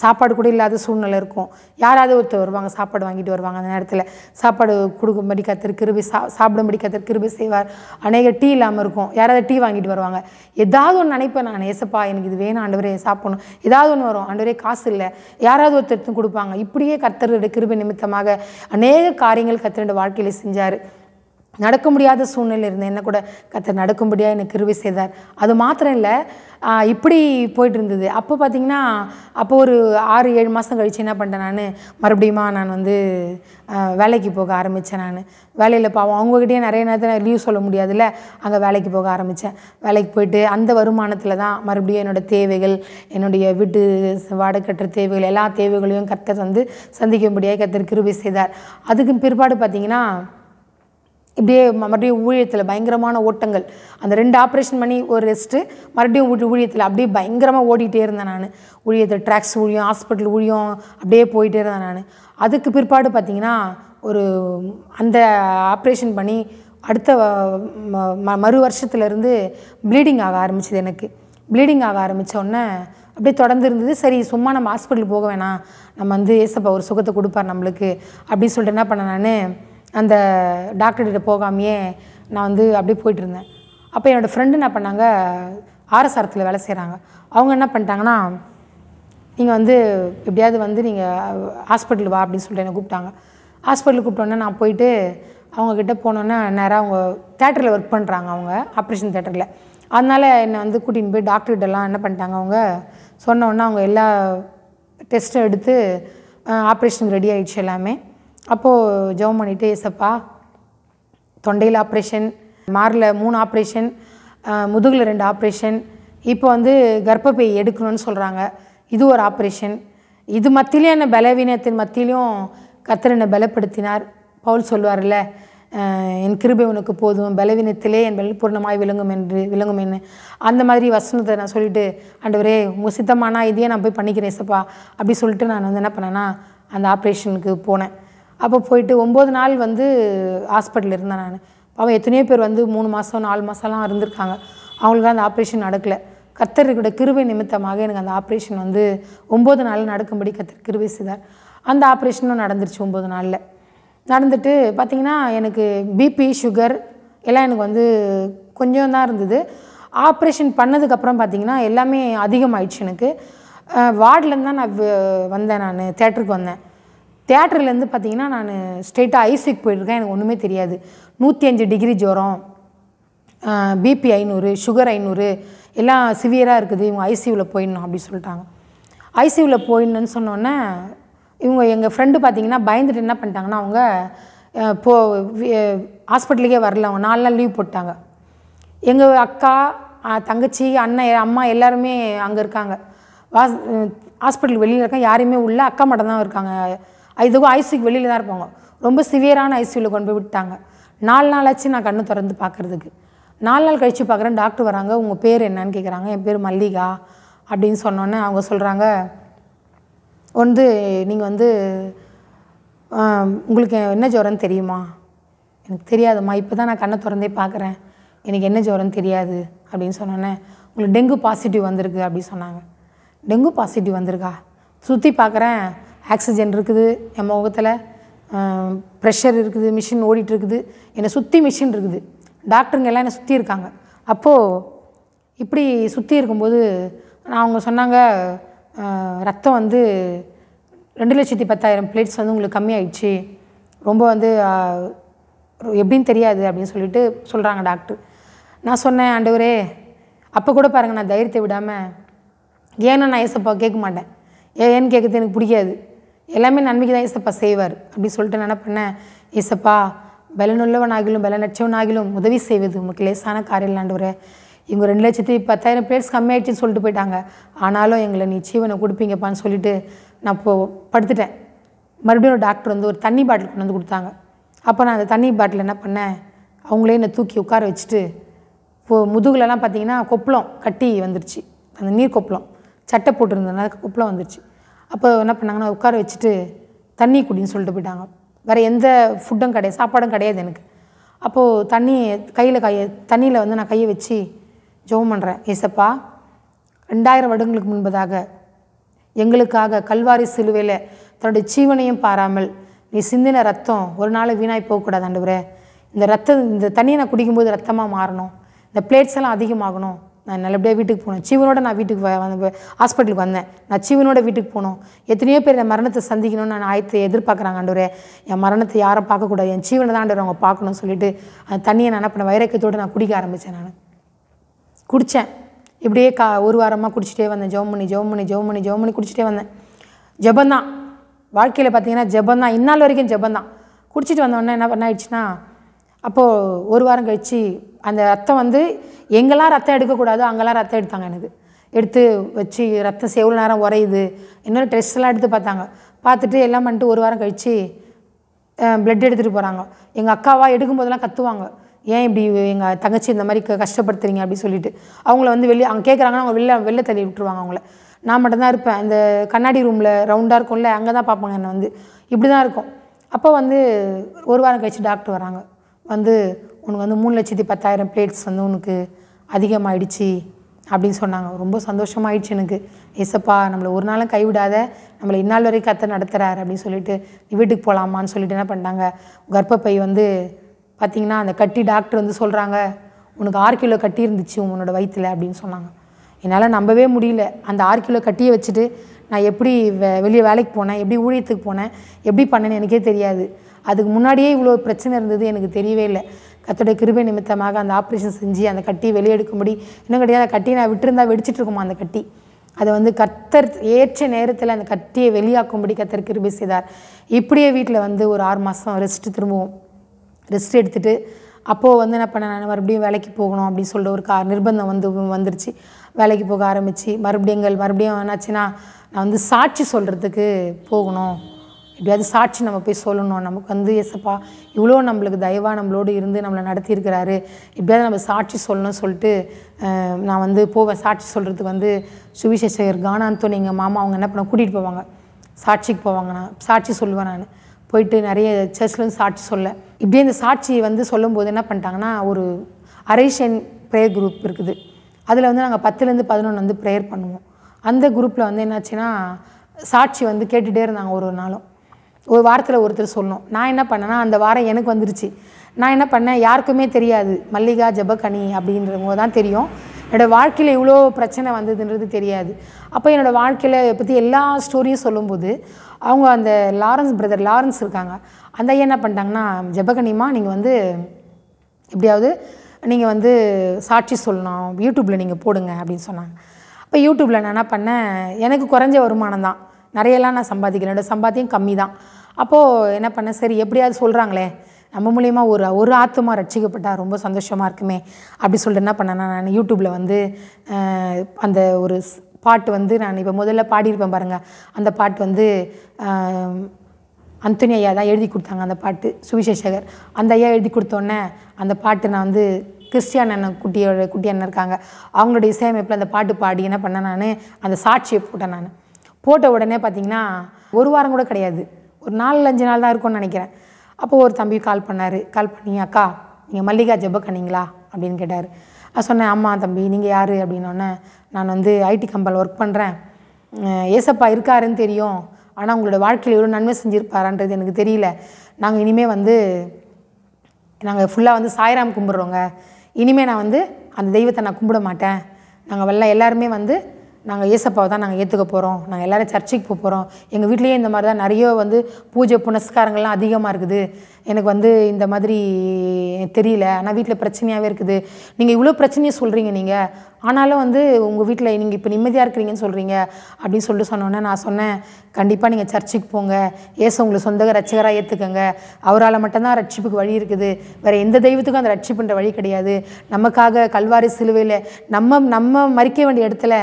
சாப்பாடு கூட இல்லாத சூழ்நிலை இருக்கும், யாராவது ஒருத்தர் வருவாங்க சாப்பாடு வாங்கிட்டு வருவாங்க. அந்த நேரத்தில் சாப்பாடு கொடுக்கும்படி கர்த்தர் கிருபை, சாப்பிடும்படி கர்த்தர் கிருபை செய்வார். அநேக டீ இல்லாமல் இருக்கும், யாராவது டீ வாங்கிட்டு வருவாங்க. ஏதாவது ஒன்று நினைப்பேன் நான், ஏசப்பா எனக்கு இது வேணும் ஆண்டவரே, சாப்பிடணும். ஏதாவது ஒன்று வரும், ஆண்டவரே காசு இல்லை, யாராவது ஒருத்தர் கொடுப்பாங்க. இப்படியே கர்த்தருடைய கிருபை நிமித்தமாக அநேக காரியங்கள் கர்த்தருடைய வாழ்க்கையில் செஞ்சார். நடக்க முடியாத சூழ்நிலை இருந்தேன். என்ன கூட கர்த்தர் நடக்கும்படியாக எனக்கு கிருபை செய்தார். அது மாத்திரம் இல்லை, இப்படி போயிட்டு இருந்தது. அப்போ பார்த்திங்கன்னா அப்போ ஒரு 6-7 மாதம் கழித்து என்ன பண்ணிட்டேன், மறுபடியும் நான் வந்து வேலைக்கு போக ஆரம்பித்தேன். நான் வேலையில் பாவம் அவங்ககிட்டயே நிறைய நேரத்தில் லீவ் சொல்ல முடியாதுல்ல, அங்கே வேலைக்கு போக ஆரம்பித்தேன். வேலைக்கு போயிட்டு அந்த வருமானத்தில் தான் மறுபடியும் என்னோடய தேவைகள், என்னுடைய வீட்டு வாடகை கட்டுற தேவைகள், எல்லா தேவைகளையும் கர்த்தர் வந்து சந்திக்கும்படியாக கர்த்தர் கிருபை செய்தார். அதுக்கு பிற்பாடு பார்த்திங்கன்னா இப்படியே மறுபடியும் ஊழியத்தில் பயங்கரமான ஓட்டங்கள். அந்த 2 ஆப்ரேஷன் பண்ணி ஒரு ரெஸ்ட்டு, மறுபடியும் ஊழியத்தில் அப்படியே பயங்கரமாக ஓடிட்டே இருந்தேன். நான் ஊழியத்தில் ட்ராக்ஸ் ஊழியம், ஹாஸ்பிட்டல் ஊழியம் அப்படியே போயிட்டே இருந்தேன். நான் அதுக்கு பிற்பாடு பார்த்திங்கன்னா ஒரு அந்த ஆப்ரேஷன் பண்ணி அடுத்த மறு வருஷத்துலேருந்து ப்ளீடிங் ஆக ஆரம்பிச்சிது. எனக்கு ப்ளீடிங் ஆக ஆரம்பித்தோடனே அப்படியே தொடர்ந்து இருந்தது. சரி, சும்மா நம்ம ஹாஸ்பிட்டல் போக வேணாம், நம்ம வந்து ஏசப்பா ஒரு சுகத்தை கொடுப்பார் நம்மளுக்கு அப்படின்னு சொல்லிட்டு என்ன பண்ணேன், நான் அந்த டாக்டர்கிட்ட போகாமையே நான் வந்து அப்படியே போயிட்டுருந்தேன். அப்போ என்னோடய ஃப்ரெண்டு என்ன பண்ணாங்க, ஆர்எஸ்ஆரத்தில் வேலை செய்கிறாங்க. அவங்க என்ன பண்ணிட்டாங்கன்னா, நீங்கள் வந்து எப்படியாவது வந்து நீங்கள் ஹாஸ்பிட்டல் வா அப்படின்னு சொல்லிட்டு என்னை கூப்பிட்டாங்க. ஹாஸ்பிட்டலுக்கு கூப்பிட்டோன்னே நான் போயிட்டு அவங்கக்கிட்ட போனோன்னே நேராக அவங்க தேட்டரில் ஒர்க் பண்ணுறாங்க, அவங்க ஆப்ரேஷன் தேட்டரில். அதனால் என்னை வந்து கூட்டின்னு போய் டாக்டர்கிட்டலாம் என்ன பண்ணிட்டாங்க, அவங்க சொன்னோன்னே அவங்க எல்லா டெஸ்ட்டும் எடுத்து ஆப்ரேஷனுக்கு ரெடி ஆகிடுச்சு எல்லாமே. அப்போது ஜெபம் பண்ணிவிட்டு, ஏசப்பா தொண்டையில் ஆப்ரேஷன், மாரில் 3 ஆப்ரேஷன், முதுகில் 2 ஆப்ரேஷன், இப்போ வந்து கர்ப்பப்பை எடுக்கணும்னு சொல்கிறாங்க, இது ஒரு ஆப்ரேஷன். இது மத்தியிலையும் என்னை பலவீனத்தின் மத்தியிலையும் கர்த்தர் என்னை பலப்படுத்தினார். பவுல் சொல்வார்ல, என் கிருபை உனக்கு போதும், பலவீனத்திலே என் பூர்ணமாய் விளங்கும் என்று. அந்த மாதிரி வசனத்தை நான் சொல்லிவிட்டு, ஆண்டவரே உங்கள் சித்தமானா இதையே நான் போய் பண்ணிக்கிறேன் ஏசப்பா அப்படி சொல்லிட்டு நான் வந்து என்ன பண்ணேன்னா அந்த ஆப்ரேஷனுக்கு போனேன். அப்போ போயிட்டு 9 நாள் வந்து ஹாஸ்பிட்டலில் இருந்தேன். நான் அவன் எத்தனையோ பேர் வந்து 3 மாதம் 4 மாதம்லாம் இருந்திருக்காங்க, அவங்களுக்கு அந்த ஆப்ரேஷன் நடக்கலை. கர்த்தருடைய கிருபை நிமித்தமாக எனக்கு அந்த ஆப்ரேஷன் வந்து 9 நாளில் நடக்கும்படி கர்த்தர் கிருபை செய்தார். அந்த ஆப்ரேஷனும் நடந்துருச்சு 9 நாளில். நடந்துட்டு பார்த்திங்கன்னா எனக்கு பிபி சுகர் எல்லாம் எனக்கு வந்து கொஞ்சம் தான் இருந்தது. ஆப்ரேஷன் பண்ணதுக்கப்புறம் பார்த்திங்கன்னா எல்லாமே அதிகமாகிடுச்சு எனக்கு. வார்டிலேருந்து தான் நான் வந்தேன், நான் தேட்டருக்கு வந்தேன். தேட்டர்லேருந்து பார்த்திங்கன்னா நான் ஸ்ட்ரெயிட்டாக ஐசிக்கு போயிட்டுருக்கேன். எனக்கு ஒன்றுமே தெரியாது. 105 டிகிரி ஜுரம், பிபி 500, சுகர் 500 எல்லாம் சிவியராக இருக்குது, இவங்க ஐசியூவில் போயிடணும் அப்படி சொல்லிட்டாங்க. ஐசியூவில் போயிடணுன்னு சொன்னோன்னே இவங்க எங்கள் ஃப்ரெண்டு பார்த்திங்கன்னா பயந்துட்டு என்ன பண்ணிட்டாங்கன்னா, அவங்க ஹாஸ்பிட்டலுக்கே வரல, அவங்க 4 நாள் லீவ் போட்டாங்க. எங்கள் அக்கா, தங்கச்சி, அண்ணன், அம்மா எல்லாருமே அங்கே இருக்காங்க. ஹாஸ்பிட்டல் வெளியில் இருக்காங்க, யாரையுமே உள்ள அக்கா மட்டும் தான் இருக்காங்க. இதுவும் ஐசியூக்கு வெளியில் தான் இருப்பாங்க. ரொம்ப சிவியரான ஐசியூவில் கொண்டு போய் விட்டாங்க. 4 நாள் ஆச்சு நான் கண்ணு திறந்து பார்க்குறதுக்கு. 4 நாள் கழித்து பார்க்குறேன், டாக்டர் வராங்க, உங்கள் பேர் என்னன்னு கேட்குறாங்க. என் பேர் மல்லிகா அப்படின்னு சொன்னோன்னே அவங்க சொல்கிறாங்க, வந்து நீங்கள் வந்து உங்களுக்கு என்ன ஜுரம்னு தெரியுமா? எனக்கு தெரியாதும்மா, இப்போ தான் நான் கண்ணை திறந்தே பார்க்குறேன், எனக்கு என்ன ஜுரம்னு தெரியாது அப்படின்னு சொன்னோன்னே, உங்களுக்கு டெங்கு பாசிட்டிவ் வந்திருக்கு அப்படின்னு சொன்னாங்க. டெங்கு பாசிட்டிவ் வந்திருக்கா? சுற்றி பார்க்குறேன், ஆக்சிஜன் இருக்குது என் முகத்தில், ப்ரெஷர் இருக்குது, மிஷின் ஓடிட்டுருக்குது, என்னை சுற்றி மிஷின் இருக்குது, டாக்டருங்க எல்லாம் என்னை சுற்றி இருக்காங்க. அப்போது இப்படி சுற்றி இருக்கும்போது அவங்க சொன்னாங்க, ரத்தம் வந்து 2,10,000 பிளேட்ஸ் வந்து உங்களுக்கு கம்மியாயிடுச்சு, ரொம்ப வந்து எப்படின்னு தெரியாது அப்படின்னு சொல்லிட்டு சொல்கிறாங்க டாக்டர். நான் சொன்னேன், ஆண்டவரே அப்போ கூட பாருங்கள் நான் தைரியத்தை விடாமல், ஏன்னா நான் ஏசப்பா கேட்க மாட்டேன், ஏன்னு கேட்குறது எனக்கு பிடிக்காது, எல்லாமே நன்மைக்கு தான் ஏசப்பா செய்வார் அப்படி சொல்லிட்டு நான் என்ன பண்ணேன், ஏசப்பா பலனுள்ளவனாகிலும் பலனற்றவனாகிலும் உதவி செய்வது உமக்கு லேசான காரியம் ஆண்டவரே, இவங்க 2,10,000 பிளேட்ஸ் கம்மியாயிடுச்சின்னு சொல்லிட்டு போயிட்டாங்க, ஆனாலும் எங்களை நீ ஜீவனை கொடுப்பீங்கப்பான்னு சொல்லிட்டு நான் இப்போது படுத்துட்டேன். மறுபடியும் ஒரு டாக்டர் வந்து ஒரு தண்ணி பாட்டில் கொண்டு வந்து கொடுத்தாங்க. அப்போ நான் அந்த தண்ணி பாட்டில் என்ன பண்ணேன், அவங்களே என்னை தூக்கி உட்கார வச்சுட்டு, இப்போது முதுகுலலாம் பார்த்திங்கன்னா கொப்பளம் கட்டி வந்துருச்சு, அந்த நீர் கொப்பளம் சட்டை போட்டிருந்ததுனால கொப்பளம் வந்துருச்சு. அப்போ என்ன பண்ணாங்கன்னா உட்கார வச்சுட்டு தண்ணி குடின்னு சொல்லிட்டு போயிட்டாங்க. வேறு எந்த ஃபுட்டும் கிடையாது, சாப்பாடும் கிடையாது எனக்கு. அப்போது தண்ணியில் வந்து நான் கையை வச்சு ஜெபம் பண்ணுறேன், ஏசப்பா 2000 வருடங்களுக்கு முன்பதாக எங்களுக்காக கல்வாரி சிலுவையில் தன்னுடைய ஜீவனையும் பாராமல் நீ சிந்தின ரத்தம் ஒரு நாள் வீணாய் போகக்கூடாது ஆண்டவரே, இந்த தண்ணியை நான் குடிக்கும்போது ரத்தமாக மாறணும், இந்த பிளேட்ஸ் எல்லாம் அதிகமாகணும், நான் நல்லபடியாக வீட்டுக்கு போனேன். ஜீவனோட நான் வீட்டுக்கு ஹாஸ்பிட்டலுக்கு வந்தேன். நான் ஜீவனோட வீட்டுக்கு போனோம். எத்தனையோ பேர் என் மரணத்தை சந்திக்கணும்னு நான் ஆயத்தை எதிர்பார்க்குறாங்க. ஆண்டவரே என் மரணத்தை யாரும் பார்க்கக்கூடாது, என் ஜீவனை தான் ஆண்டவர் அவங்க பார்க்கணும்னு சொல்லிட்டு அந்த தண்ணியை நான் என்ன பண்ணேன், வைரக்கத்தோடு நான் குடிக்க ஆரம்பித்தேன். நான் குடித்தேன். இப்படியே ஒரு வாரமாக குடிச்சிட்டே வந்தேன். ஜெபம் பண்ணி குடிச்சிட்டே வந்தேன். ஜெபந்தான் வாழ்க்கையில் பார்த்தீங்கன்னா, ஜெபந்தான் இந்நாள் வரைக்கும் ஜெபந்தான். குடிச்சிட்டு வந்தோடனே என்ன ஆயிடுச்சுன்னா, அப்போது ஒரு வாரம் கழித்து அந்த ரத்தம் வந்து எங்கெல்லாம் ரத்தம் எடுக்கக்கூடாதோ அங்கெல்லாம் ரத்தம் எடுத்தாங்க. எனக்கு எடுத்து வச்சு ரத்தம் எவ்வளோ நேரம் உரையுது, இன்னொரு டெஸ்ட்லாம் எடுத்து பார்த்தாங்க. பார்த்துட்டு எல்லாம் பண்ணிட்டு ஒரு வாரம் கழித்து ப்ளட் எடுத்துகிட்டு போகிறாங்க. எங்கள் அக்காவா எடுக்கும்போதெல்லாம் கத்துவாங்க, ஏன் இப்படி எங்கள் தங்கச்சி இந்த மாதிரி கஷ்டப்படுத்துறீங்க அப்படின்னு சொல்லிட்டு. அவங்கள வந்து வெளியே அவங்க கேட்குறாங்கன்னா அவங்க வெளில தள்ளி விட்டுருவாங்க அவங்கள. நான் மட்டும்தான் இருப்பேன். இந்த கண்ணாடி ரூமில் ரவுண்டாக இருக்கும்ல, அங்கே தான் பார்ப்பாங்க என்னை. வந்து இப்படி தான் இருக்கும். அப்போ வந்து ஒரு வாரம் கழித்து டாக்டர் வராங்க. வந்து உனக்கு வந்து 3,10,000 பிளேட்ஸ் வந்து உனக்கு அதிகமாகிடுச்சு அப்படின்னு சொன்னாங்க. ரொம்ப சந்தோஷமாயிடுச்சு எனக்கு. ஏசப்பா நம்மளை ஒரு நாளும் கைவிடாத, நம்மளை இந்நாள் வரைக்கும் கர்த்தர் நடத்துகிறார் அப்படின்னு சொல்லிட்டு நீ வீட்டுக்கு போகலாமான்னு சொல்லிட்டு என்ன பண்ணிட்டாங்க, கர்ப்பப்பை வந்து பார்த்திங்கன்னா அந்த கட்டி டாக்டர் வந்து சொல்கிறாங்க, உனக்கு 6 கிலோ கட்டி இருந்துச்சு உன்னோட வயிற்றில் அப்படின்னு சொன்னாங்க. என்னால் நம்பவே முடியல. அந்த 6 கிலோ கட்டியை வச்சுட்டு நான் எப்படி வெளியே வேலைக்கு போனேன், எப்படி ஊழியத்துக்கு போனேன், எப்படி பண்ணேன்னு எனக்கே தெரியாது. அதுக்கு முன்னாடியே இவ்வளோ பிரச்சனை இருந்தது எனக்கு தெரியவே இல்லை. கர்த்தருடைய கிருபை நிமித்தமாக அந்த ஆப்ரேஷன் செஞ்சு அந்த கட்டியை வெளியே எடுக்கும்படி, இன்னும் கிடையாது அந்த கட்டியை நான் விட்டுருந்தா வெடிச்சிட்டு இருக்குமா அந்த கட்டி. அதை வந்து கர்த்தர் ஏற்ற நேரத்தில் அந்த கட்டியை வெளியாக்கும்படி கர்த்தர் கிருபை செய்தார். இப்படியே வீட்டில் வந்து ஒரு 6 மாதம் திரும்பவும் ரெஸ்ட் எடுத்துகிட்டு, அப்போது வந்து என்ன பண்ணேன், நான் மறுபடியும் வேலைக்கு போகணும் அப்படின்னு சொல்லிட்டு ஒரு நிர்பந்தம் வந்துருச்சு. வேலைக்கு போக ஆரம்பித்து மறுபடியும் என்னாச்சுன்னா, நான் வந்து சாட்சி சொல்கிறதுக்கு போகணும். எப்படியாவது சாட்சி நம்ம போய் சொல்லணும். நமக்கு வந்து ஏசப்பா இவ்வளோ நம்மளுக்கு தயவாக நம்மளோடு இருந்து நம்மளை நடத்தியிருக்கிறாரு, எப்படியாவது நம்ம சாட்சி சொல்லணும்னு சொல்லிட்டு நான் வந்து போவேன். சாட்சி சொல்கிறதுக்கு வந்து சுவிசேஷகர் கானா அந்தோனி எங்கள் மாமா அவங்க என்ன பண்ண கூட்டிகிட்டு போவாங்க, சாட்சிக்கு போவாங்க. நான் சாட்சி சொல்லுவேன். நான் போயிட்டு நிறைய சர்ச்லேருந்து சாட்சி சொல்ல, இப்படியே இந்த சாட்சி வந்து சொல்லும்போது என்ன பண்ணிட்டாங்கன்னா, ஒரு அரேஷன் ப்ரேயர் குரூப் இருக்குது. அதில் வந்து நாங்கள் 10லேருந்து 11 வந்து ப்ரேயர் பண்ணுவோம். அந்த குரூப்பில் வந்து என்னாச்சுன்னா, சாட்சி வந்து கேட்டுகிட்டே இருந்தாங்க. ஒரு நாளும் ஒரு வாரத்தில் ஒருத்தர் சொல்லணும். நான் என்ன பண்ணேன்னா, அந்த வாரம் எனக்கு வந்துருச்சு. நான் என்ன பண்ணேன், யாருக்குமே தெரியாது மல்லிகா ஜெபக்கனி அப்படின்றவங்க தான் தெரியும். என்னோடய வாழ்க்கையில் இவ்வளோ பிரச்சனை வந்ததுன்றது தெரியாது. அப்போ என்னோடய வாழ்க்கையில் பற்றி எல்லா ஸ்டோரியும் சொல்லும்போது அவங்க அந்த பிரதர் லாரன்ஸ் இருக்காங்க, அந்த ஐயா என்ன பண்ணிட்டாங்கன்னா, ஜெபக்கனிமா நீங்கள் வந்து எப்படியாவது நீங்கள் வந்து சாட்சி சொல்லணும், யூடியூப்பில் நீங்கள் போடுங்க அப்படின்னு சொன்னாங்க. அப்போ யூடியூப்பில் நான் என்ன பண்ணேன், எனக்கு குறைஞ்ச வருமானம் தான், நிறையெல்லாம் நான் சம்பாதிக்கிறேன், என்னோடய சம்பாத்தியம் கம்மி தான். அப்போது என்ன பண்ணேன், சரி எப்படியாவது சொல்கிறாங்களே நம்ம மூலிமா ஒரு ஆத்துமா ரட்சிக்கப்பட்டால் ரொம்ப சந்தோஷமாக இருக்குமே அப்படி சொல்லிட்டு என்ன பண்ணேன்னா, நான் யூடியூப்பில் வந்து அந்த ஒரு பாட்டு வந்து நான் இப்போ முதல்ல பாடியிருப்பேன் பாருங்கள், அந்த பாட்டு வந்து அந்தோனி ஐயா தான் எழுதி கொடுத்தாங்க. அந்த பாட்டு சுவிசேஷகர் அந்த ஐயா எழுதி கொடுத்தோன்னே அந்த பாட்டு நான் வந்து கிறிஸ்டியன் அண்ணன் குட்டி அண்ணன் இருக்காங்க, அவங்களுடைய இசையமைப்பில் அந்த பாட்டு பாடி என்ன பண்ணேன், நான் அந்த சாட்சியை போட்டேன். நான் போட்ட உடனே பார்த்திங்கன்னா ஒரு வாரம் கூட கிடையாது, ஒரு 4-5 நாள் தான் இருக்கும்னு நினைக்கிறேன். அப்போது ஒரு தம்பி கால் பண்ணி, அக்கா நீங்கள் மல்லிகா ஜெபக்கனிங்களா அப்படின்னு கேட்டார். நான் சொன்னேன், ஆமாம் தம்பி நீங்கள் யார் அப்படின்னோடனே, நான் வந்து ஐடி கம்பெனியில் ஒர்க் பண்ணுறேன், ஏசப்பா இருக்காருன்னு தெரியும், ஆனால் உங்களோட வாழ்க்கையில் எவ்வளோ நன்மை செஞ்சுருப்பாரான்றது எனக்கு தெரியல. நாங்கள் இனிமேல் வந்து நாங்கள் ஃபுல்லாக வந்து சாய்ராம் கும்பிட்றோங்க, இனிமேல் நான் வந்து அந்த தெய்வத்தை நான் கும்பிட மாட்டேன், நாங்கள் எல்லாருமே வந்து நாங்கள் ஏசப்பாவை தான் நாங்கள் ஏற்றுக்க போகிறோம், நாங்கள் எல்லோரும் சர்ச்சுக்கு போக போகிறோம், எங்கள் வீட்லேயே இந்த மாதிரி தான் நிறைய வந்து பூஜை புனஸ்காரங்கள்லாம் அதிகமாக இருக்குது, எனக்கு வந்து இந்த மாதிரி தெரியல, ஆனால் வீட்டில் பிரச்சனையாகவே இருக்குது, நீங்கள் இவ்வளோ பிரச்சனையை சொல்கிறீங்க நீங்கள், ஆனாலும் வந்து உங்கள் வீட்டில் நீங்கள் இப்போ நிம்மதியாக இருக்கிறீங்கன்னு சொல்கிறீங்க அப்படின்னு சொல்லிட்டு சொன்னோன்னே நான் சொன்னேன், கண்டிப்பாக நீங்கள் சர்ச்சுக்கு போங்க, ஏசு உங்களை சொந்த ரட்சகராக ஏற்றுக்கங்க, அவரால் மட்டும்தான் ரட்சிப்புக்கு வழி இருக்குது, வேறு எந்த தெய்வத்துக்கும் அந்த ரட்சிப்புன்ற வழி கிடையாது, நமக்காக கல்வாரி சிலுவையில் நம்ம மறிக்க வேண்டிய இடத்துல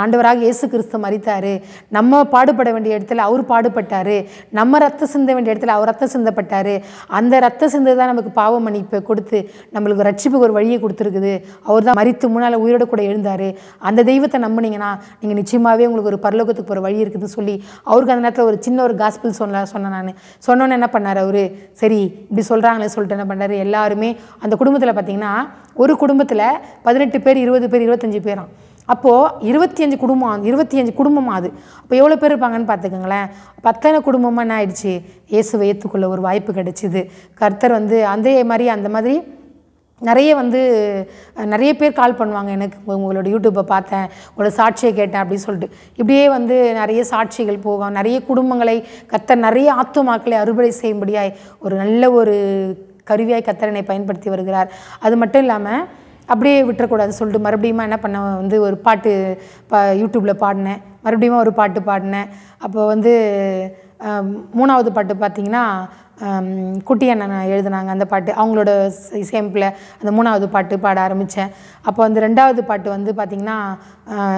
ஆண்டவராக இயேசு கிறிஸ்து மரித்தார், நம்ம பாடுபட வேண்டிய இடத்துல அவர் பாடுபட்டார், நம்ம ரத்தம் சிந்த வேண்டிய இடத்துல அவர் ரத்தம் சிந்தப்பட்டார், அந்த ரத்த சிந்தை தான் நமக்கு பாவ மன்னிப்பை கொடுத்து நம்மளுக்கு ரட்சிப்புக்கு ஒரு வழியை கொடுத்துருக்குது, அவர் தான் மரித்து முன்னால் உயிரோட கூட எழுந்தார், அந்த தெய்வத்தை நம்பினீங்கன்னா நீங்கள் நிச்சயமாகவே உங்களுக்கு ஒரு பரலோகத்துக்கு போகிற வழி இருக்குதுன்னு சொல்லி அவருக்கு அந்த நேரத்தில் ஒரு சின்ன ஒரு காஸ்பிள் சொன்னேன். நான் சொன்னோன்னே என்ன பண்ணார் அவர், சரி இப்படி சொல்கிறாங்களே சொல்லிட்டு என்ன பண்ணார், எல்லாருமே அந்த குடும்பத்தில் பார்த்திங்கன்னா ஒரு குடும்பத்தில் 18 பேர் 20 பேர் 25 பேராம். அப்போது 25 குடும்பமாக அது அப்போ எவ்வளோ பேர் இருப்பாங்கன்னு பார்த்துக்கோங்களேன். 10 குடும்பமாக என்ன ஆயிடுச்சு, இயேசுவை ஏற்றுக்கொள்ள ஒரு வாய்ப்பு கிடைச்சிது. கர்த்தர் வந்து அந்த மாதிரி நிறைய வந்து நிறைய பேர் கால் பண்ணுவாங்க எனக்கு, உங்களோட யூடியூப்பை பார்த்தேன், உங்களோட சாட்சியை கேட்டேன் அப்படின்னு சொல்லிட்டு. இப்படியே வந்து நிறைய சாட்சிகள் போகும். நிறைய குடும்பங்களை கர்த்தர் நிறைய ஆத்துமாக்களை அறுவடை செய்யும்படியாய் ஒரு நல்ல ஒரு கருவியாய் கர்த்தர் என்னை பயன்படுத்தி வருகிறார். அது மட்டும் இல்லாமல் அப்படியே விட்டுறக்கூடாதுன்னு சொல்லிட்டு மறுபடியும் என்ன பண்ண வந்து ஒரு பாட்டு யூடியூப்பில் பாடினேன். மறுபடியும் ஒரு பாட்டு பாடினேன். அப்போ வந்து 3வது பாட்டு பார்த்திங்கன்னா குட்டி அண்ணன் எழுதினாங்க அந்த பாட்டு, அவங்களோட இசையமைப்பில் அந்த 3வது பாட்டு பாட ஆரம்பித்தேன். அப்போ வந்து 2வது பாட்டு வந்து பார்த்திங்கன்னா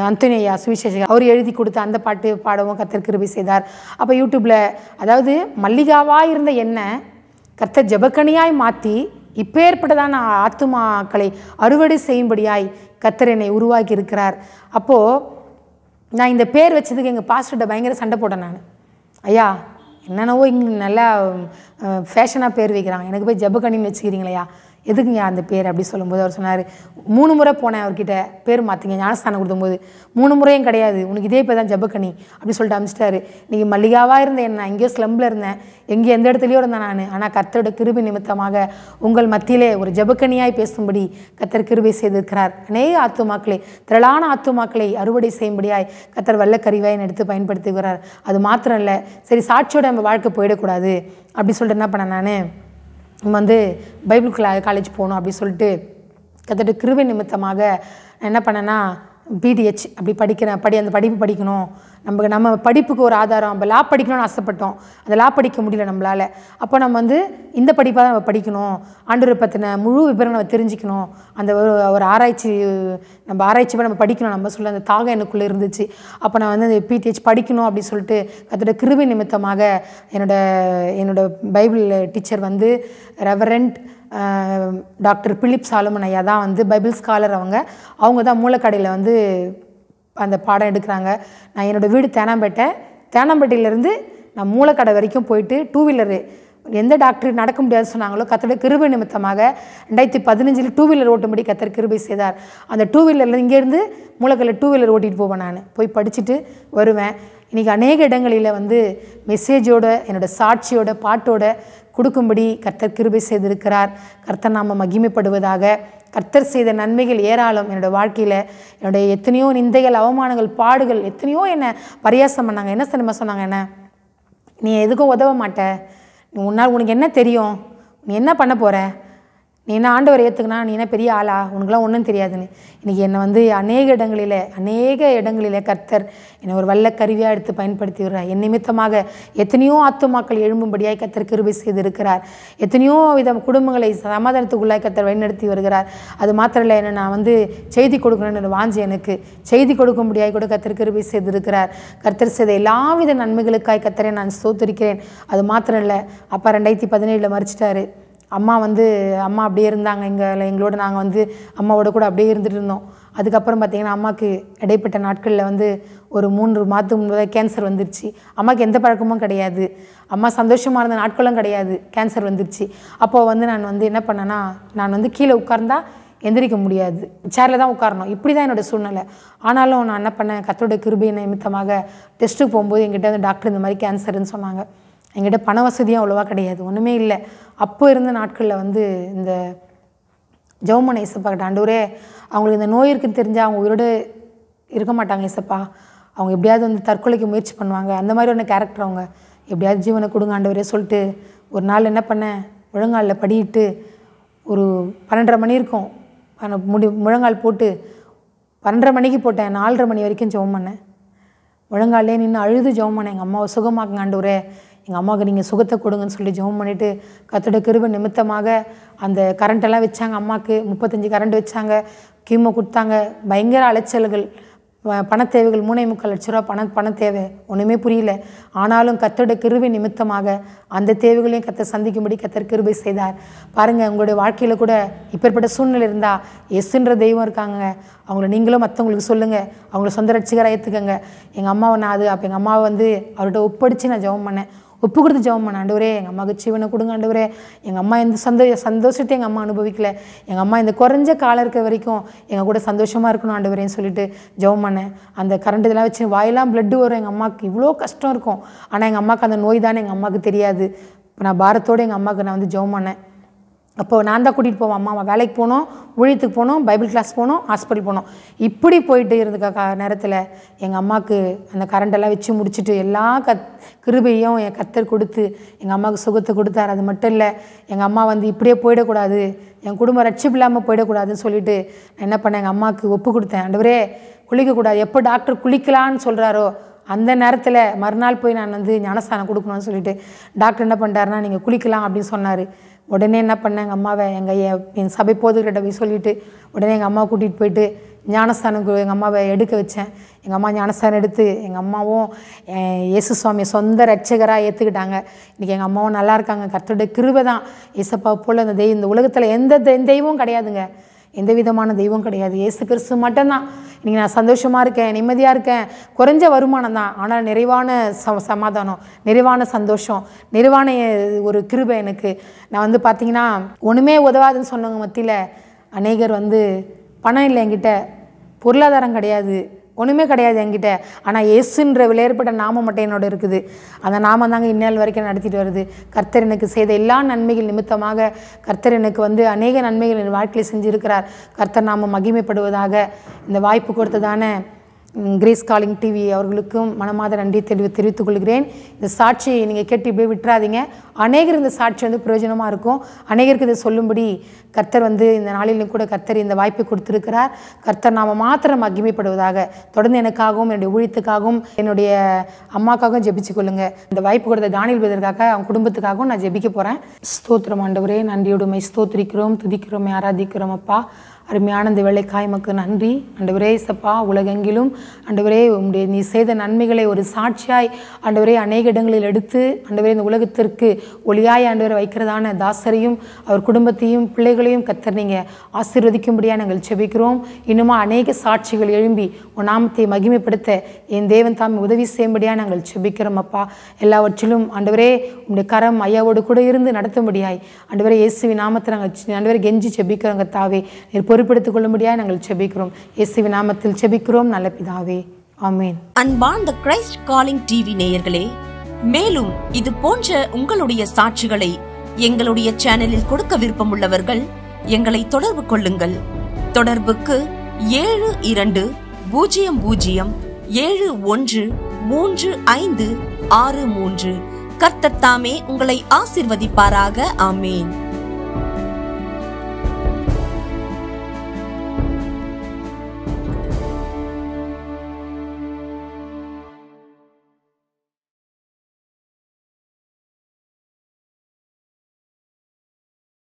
அந்தோனியா சுவிசேஷகர் அவர் எழுதி கொடுத்த அந்த பாட்டு பாடவும் கர்த்தர் கிருபை செய்தார். அப்போ யூடியூப்பில் அதாவது மல்லிகாவாக இருந்த எண்ணெய் கர்த்தர் ஜெபக்கனியாய் மாற்றி இப்பேற்பட்டதான ஆத்துமாக்களை அறுவடை செய்யும்படியாய் கர்த்தர் என்னை உருவாக்கி இருக்கிறார். அப்போது நான் இந்த பேர் வச்சதுக்கு எங்கள் பாஸ்டர்கிட்ட பயங்கர சண்டை போட்டேன். நான் ஐயா என்னென்னவோ இங்கே நல்லா ஃபேஷனாக பேர் வைக்கிறாங்க, எனக்கு போய் ஜெபக்கனின்னு வச்சுக்கிறீங்களையா, எதுக்குங்க அந்த பேர் அப்படி சொல்லும்போது அவர் சொன்னார், 3 முறை போனேன் அவர்கிட்ட பேர் மாற்றிங்க ஞானஸ்தானம் கொடுக்கும்போது, 3 முறையும் கிடையாது, உனக்கு இதே பேர் தான் ஜெபக்கனி அப்படி சொல்லிட்டு அனுப்பிச்சிட்டாரு. நீங்கள் மல்லிகாவாக இருந்தேன், என்ன எங்கேயோ ஸ்லம்பில் இருந்தேன், எங்கே எந்த இடத்துலையோ இருந்தேன் நான், ஆனால் கர்த்தரோட கிருபை நிமித்தமாக உங்கள் மத்தியிலே ஒரு ஜெபக்கனியாய் பேசும்படி கர்த்தர் கிருபை செய்திருக்கிறார். அநேக ஆத்துமாக்களை திரளான ஆத்துமாக்களை அறுவடை செய்யும்படியாய் கர்த்தர் வல்ல கருவியாய் எடுத்து பயன்படுத்துகிறார். அது மாத்திரம் இல்லை, சரி சாட்சியோட நம்ம வாழ்க்கை போயிடக்கூடாது அப்படி சொல்லிட்டு என்ன பண்ணேன், நான் நம்ம வந்து பைபிள் காலேஜ் போகணும் அப்படி சொல்லிட்டு கர்த்தருடைய கிருபை நிமித்தமாக என்ன பண்ணேன்னா பிடிஹெச் அப்படி படிக்கிறேன், அந்த படிப்பு படிக்கணும், நம்ம படிப்புக்கு ஒரு ஆதாரம். நம்ம லா படிக்கணும்னு ஆசைப்பட்டோம், அந்த லா படிக்க முடியல நம்மளால். அப்போ நம்ம வந்து இந்த படிப்பாக தான் நம்ம படிக்கணும், ஆண்டவரை பற்றின முழு விவரம் நம்ம தெரிஞ்சுக்கணும், அந்த ஒரு ஆராய்ச்சி நம்ம படிக்கணும் நம்ம சொல்ல அந்த தாகம் எனக்குள்ளே இருந்துச்சு. அப்போ நான் வந்து அந்த பிடிஹெச் படிக்கணும் அப்படின்னு சொல்லிட்டு கர்த்தருடைய கிருபை நிமித்தமாக என்னோட பைபிள் டீச்சர் வந்து ரெவரண்ட் டாக்டர் பிலிப் சாலமன் ஐயா தான் வந்து பைபிள் ஸ்காலர். அவங்க தான் மூலக்கடையில் வந்து அந்த பாடம் எடுக்கிறாங்க. நான் என்னோடய வீடு தேனாம்பேட்டையிலேருந்து நான் மூலக்கடை வரைக்கும் போயிட்டு 2 வீலரு எந்த டாக்டர் நடக்க முடியாது சொன்னாங்களோ கர்த்தருடைய கிருபை நிமித்தமாக 2015 2 வீலர் ஓட்டும்படி கர்த்தர் கிருபை செய்தார். அந்த 2 வீலரில் இங்கேருந்து மூலக்கடையில் 2 வீலர் ஓட்டிகிட்டு போவேன், நான் போய் படிச்சுட்டு வருவேன். இன்றைக்கி அநேக இடங்களில் வந்து மெசேஜோட என்னோடய சாட்சியோட பாட்டோட கொடுக்கும்படி கர்த்தர் கிருபை செய்திருக்கிறார். கர்த்தர் நாம மகிமைப்படுவதாக. கர்த்தர் செய்த நன்மைகள் ஏராளம் என்னோடய வாழ்க்கையில். என்னுடைய எத்தனையோ நிந்தைகள், அவமானங்கள், பாடுகள், எத்தனையோ என்னை பரியாசம் பண்ணாங்க. என்ன சினிமா சொன்னாங்க, என்ன நீ எதுக்கும் உதவ மாட்ட, உனக்கு என்ன தெரியும், நீ என்ன பண்ண போகிற, நீ என்ன ஆண்டவரை ஏற்றுக்கினா, நீ என்ன பெரிய ஆளா, உனக்குலாம் ஒன்றும் தெரியாதுன்னு. இன்றைக்கி என்னை வந்து அநேக இடங்களில் கர்த்தர் என்னை ஒரு வல்ல கருவியாக எடுத்து பயன்படுத்தி வருகிறார். என் நிமித்தமாக எத்தனையோ ஆத்துமாக்கள் எழும்பும்படியாய் கர்த்தர் கிருபை செய்திருக்கிறார். எத்தனையோ குடும்பங்களை சமாதானத்துக்குள்ளாய் கர்த்தர் வழிநடத்தி வருகிறார். அது மாத்திரம் இல்லை, நான் வந்து செய்தி கொடுக்கணும்னு வாஞ்சி எனக்கு செய்தி கொடுக்கும்படியாய் கூட கர்த்தர் கிருபை செய்திருக்கிறார். கர்த்தர் செய்த எல்லாவித நன்மைகளுக்காய் கர்த்தரை நான் ஸ்தோத்திரிக்கிறேன். அது மாத்திரம் இல்லை, அப்பா 2017 மரிச்சிட்டாரு. அம்மா அப்படியே இருந்தாங்க எங்களோட. நாங்கள் வந்து அம்மாவோட கூட அப்படியே இருந்துகிட்டு இருந்தோம். அதுக்கப்புறம் பார்த்திங்கன்னா அம்மாவுக்கு இடைப்பட்ட நாட்களில் வந்து ஒரு 3 மாதத்துக்கு முன்பதாக கேன்சர் வந்துருச்சு. அம்மாவுக்கு எந்த பழக்கமும் கிடையாது, அம்மா சந்தோஷமாக இருந்த நாட்களும் கிடையாது, கேன்சர் வந்துருச்சு. அப்போது வந்து நான் வந்து என்ன பண்ணேன்னா, நான் வந்து கீழே உட்கார்ந்தா எந்திரிக்க முடியாது, சேரில் தான் உட்காரணும், இப்படி தான் என்னோடய சூழ்நிலை. ஆனாலும் நான் என்ன பண்ணேன், கர்த்தருடைய கிருபை நிமித்தமாக டெஸ்ட்டுக்கு போகும்போது எங்கிட்ட வந்து டாக்டர் இந்த மாதிரி கேன்சர்னு சொன்னாங்க. எங்கிட்ட பண வசதியும் அவ்வளோவா கிடையாது, ஒன்றுமே இல்லை. அப்போ இருந்த நாட்களில் வந்து இந்த ஜெபம் ஏசப்பா கிட்ட, ஆண்டவரே அவங்களுக்கு இந்த நோய் இருக்குன்னு தெரிஞ்சால் அவங்க உயிரோடு இருக்க மாட்டாங்க ஏசப்பா, அவங்க எப்படியாவது வந்து தற்கொலைக்கு முயற்சி பண்ணுவாங்க, அந்த மாதிரி ஒன்று கேரக்டர், அவங்க எப்படியாவது ஜீவனை கொடுங்க ஆண்டவரே சொல்லிட்டு ஒரு நாள் என்ன பண்ணேன், முழங்காலில் படிட்டு ஒரு 12:30 மணி இருக்கும், முழங்கால் போட்டு 12:30 மணிக்கு போட்டேன், 4:30 மணி வரைக்கும் ஜெபம் பண்ணேன். முழங்காலே நின்று அழுது ஜெபம் பண்ணேன், எங்கள் அம்மாவை சுகமாக்குங்க ஆண்டவரே, எங்கள் அம்மாவுக்கு நீங்கள் சுகத்தை கொடுங்கன்னு சொல்லி ஜெபம் பண்ணிவிட்டு கர்த்தருடைய கிருபை நிமித்தமாக அந்த கரண்ட்டெல்லாம் வச்சாங்க. அம்மாவுக்கு 35 கரண்ட் வச்சாங்க, கீமோ கொடுத்தாங்க. பயங்கர அலைச்சல்கள், பண தேவைகள், 3.25 லட்ச ரூபா பண தேவை, ஒன்றுமே புரியல. ஆனாலும் கர்த்தருடைய கிருபை நிமித்தமாக அந்த தேவைகளையும் கர்த்தர் சந்திக்கும்படி கர்த்தர் கிருபை செய்தார். பாருங்கள், உங்களுடைய வாழ்க்கையில் கூட இப்பேற்பட்ட சூழ்நிலை இருந்தால் எஸ்ன்ற தெய்வம் இருக்காங்க, அவங்கள நீங்களும் மற்றவங்களுக்கு சொல்லுங்கள், அவங்கள சொந்த ரட்சிகராக ஏற்றுக்கங்க. எங்கள் அம்மாவை நான் அப்போ எங்கள் அம்மாவை வந்து அவர்கிட்ட ஒப்படைச்சு நான் ஜெபம் பண்ணேன், ஒப்பு கொடுத்து ஜெபம் பண்ண, ஆண்டவரே எங்கள் அம்மாவுக்கு ஜீவனை கொடுங்க ஆண்டவரே, எங்கள் அம்மா எந்த சந்தோஷத்தை எங்கள் அம்மா அனுபவிக்கல, எங்கள் அம்மா இந்த குறைஞ்ச காலம் இருக்க வரைக்கும் எங்கள் கூட சந்தோஷமாக இருக்கணும் ஆண்டவரேன்னு சொல்லிட்டு ஜெபம் பண்ணேன். அந்த கரண்ட் இதெல்லாம் வச்சு வாயெல்லாம் பிளட்டு வரும், எங்கள் அம்மாவுக்கு இவ்வளோ கஷ்டம் இருக்கும். ஆனால் எங்கள் அம்மாவுக்கு அந்த நோய் தானே எங்கள் அம்மாவுக்கு தெரியாது. இப்போ நான் பாரத்தோடு எங்கள் அம்மாவுக்கு நான் வந்து ஜெபம் பண்ணேன். அப்போது நான் தான் கூட்டிகிட்டு போவேன். அம்மா வேலைக்கு போனோம், ஊழியத்துக்கு போனோம், பைபிள் கிளாஸ் போனோம், ஹாஸ்பிட்டல் போனோம். இப்படி போயிட்டு இருந்த நேரத்தில் எங்கள் அம்மாவுக்கு அந்த கரண்டெல்லாம் வச்சு முடிச்சுட்டு எல்லா கிருபையும் என் கர்த்தர் கொடுத்து எங்கள் அம்மாவுக்கு சுகத்தை கொடுத்தார். அது மட்டும் இல்லை, எங்கள் அம்மா வந்து இப்படியே போயிடக்கூடாது, என் குடும்பம் ரட்சிப்பு இல்லாமல் போயிடக்கூடாதுன்னு சொல்லிட்டு நான் என்ன பண்ணேன், எங்கள் அம்மாவுக்கு ஒப்பு கொடுத்தேன். ஆண்டவரே குளிக்கக்கூடாது, எப்போ டாக்டர் குளிக்கலான்னு சொல்கிறாரோ அந்த நேரத்தில் மறுநாள் போய் நான் வந்து ஞானஸ்தானம் கொடுக்கணும்னு சொல்லிட்டு டாக்டர் என்ன பண்ணிட்டாருன்னா நீங்கள் குளிக்கலாம் அப்படின்னு சொன்னார். உடனே என்ன பண்ணேன், எங்கள் அம்மாவை என் சபை போதுகிட்ட போய் சொல்லிவிட்டு உடனே எங்கள் அம்மாவை கூட்டிகிட்டு போயிட்டு ஞானஸ்தானம் எங்கள் அம்மாவை எடுக்க வச்சேன். எங்கள் அம்மா ஞானஸ்தானம் எடுத்து எங்கள் அம்மாவும் இயேசு சுவாமியை சொந்த ரட்சகராக ஏற்றுக்கிட்டாங்க. இன்றைக்கி எங்கள் அம்மாவும் நல்லா இருக்காங்க. கர்த்தருடைய கிருபை தான். இயேசப்பாவை போல் அந்த இந்த உலகத்தில் எந்த தெய்வம் கிடையாதுங்க, எந்த விதமான தெய்வம் கிடையாது. இயேசு கிறிஸ்து மட்டும்தான். இன்றைக்கி நான் சந்தோஷமாக இருக்கேன், நிம்மதியாக இருக்கேன். குறைஞ்ச வருமானம் தான், ஆனால் நிறைவான சமாதானம், நிறைவான சந்தோஷம், நிறைவான ஒரு கிருபை எனக்கு. நான் வந்து பார்த்திங்கன்னா ஒன்றுமே உதவாதுன்னு சொன்னவங்க மத்தியில் அநேகர் வந்து பணம் இல்லை என்கிட்ட, பொருளாதாரம் கிடையாது, ஒன்றுமே கிடையாது என்கிட்ட, ஆனால் இயேசுன்ற விலையேற்பட்ட நாமம் மட்டும் என்னோட இருக்குது. அந்த நாமம் தாங்க இந்நாள் வரைக்கும் நடத்திட்டு வருது. கர்த்தர் எனக்கு செய்த எல்லா நன்மைகள் நிமித்தமாக கர்த்தர் எனக்கு வந்து அநேக நன்மைகள் என் வாழ்க்கையில் செஞ்சுருக்கிறார். கர்த்தர் நாமம் மகிமைப்படுவதாக. இந்த வாய்ப்பு கொடுத்ததான கிரேஸ் காலிங் டிவி அவர்களுக்கும் மனமாத நன்றி தெரிவித்துக் கொள்கிறேன். இந்த சாட்சியை நீங்கள் கேட்டு இப்படியே விட்டுறாதீங்க. அநேகர் இந்த சாட்சி வந்து பிரயோஜனமாக இருக்கும். அநேகருக்கு இதை சொல்லும்படி கர்த்தர் வந்து இந்த நாளிலும் கூட கர்த்தர் இந்த வாய்ப்பை கொடுத்திருக்கிறார். கர்த்தர் நாம மாத்திரம் மகிமைப்படுவதாக. தொடர்ந்து எனக்காகவும் என்னுடைய ஊழியத்துக்காகவும் என்னுடைய அம்மாக்காகவும் ஜெபிச்சு கொள்ளுங்க. இந்த வாய்ப்பு கொடுத்த தானியல் பிரதருக்காக அவங்க குடும்பத்துக்காகவும் நான் ஜெபிக்க போகிறேன். ஸ்தோத்திரம் ஆண்டவரே, நன்றியோடுமை ஸ்தோத்திரிக்கிறோம், துதிக்கிறோம், ஆராதிக்கிறோம். அப்பா அருமையான இந்த வேலைக்காய் மக்கு நன்றி ஆண்டவரே. சப்பா உலகெங்கிலும் ஆண்டவரே உங்களுடைய நீ செய்த நன்மைகளை ஒரு சாட்சியாய் ஆண்டவரே அநேக இடங்களில் எடுத்து ஆண்டவரே இந்த உலகத்திற்கு ஒளியாய் ஆண்டவரை வைக்கிறதான தாசரையும் அவர் குடும்பத்தையும் பிள்ளைகளையும் கர்த்தர் நீங்கள் ஆசீர்வதிக்கும்படியாக நாங்கள் செபிக்கிறோம். இன்னுமா அநேக சாட்சிகள் எழும்பி உன் நாமத்தை மகிமைப்படுத்த என் தேவன் தாம் உதவி செய்யும்படியாக நாங்கள் செபிக்கிறோம். அப்பா எல்லாவற்றிலும் ஆண்டவரே உங்களுடைய கரம் ஐயாவோடு கூட இருந்து நடத்தும்படியாய் ஆண்டவரே இயேசுவின் நாமத்தை நாங்கள் ஆண்டவரை கெஞ்சி செபிக்கிறோங்க. தாவே நீர் பொறுப்படுத்திக் கொள்ளும்படியாக நாங்கள் செபிக்கிறோம். இயேசுவின் நாமத்தில் செபிக்கிறோம் நல்ல பிதாவே, ஆமென். அன்பார்ந்த கிரைஸ்ட் காலிங் டிவி நேயர்களே, மேலும் இது போன்ற உங்களுடைய சாட்சிகளை எங்களுடைய சேனலில் கொடுக்க விருப்பமுள்ளவர்கள் எங்களை தொடர்பு கொள்ளுங்கள். தொடர்புக்கு 7200713563. கர்த்தர் தாமே உங்களை ஆசீர்வதிப்பாராக. ஆமென்.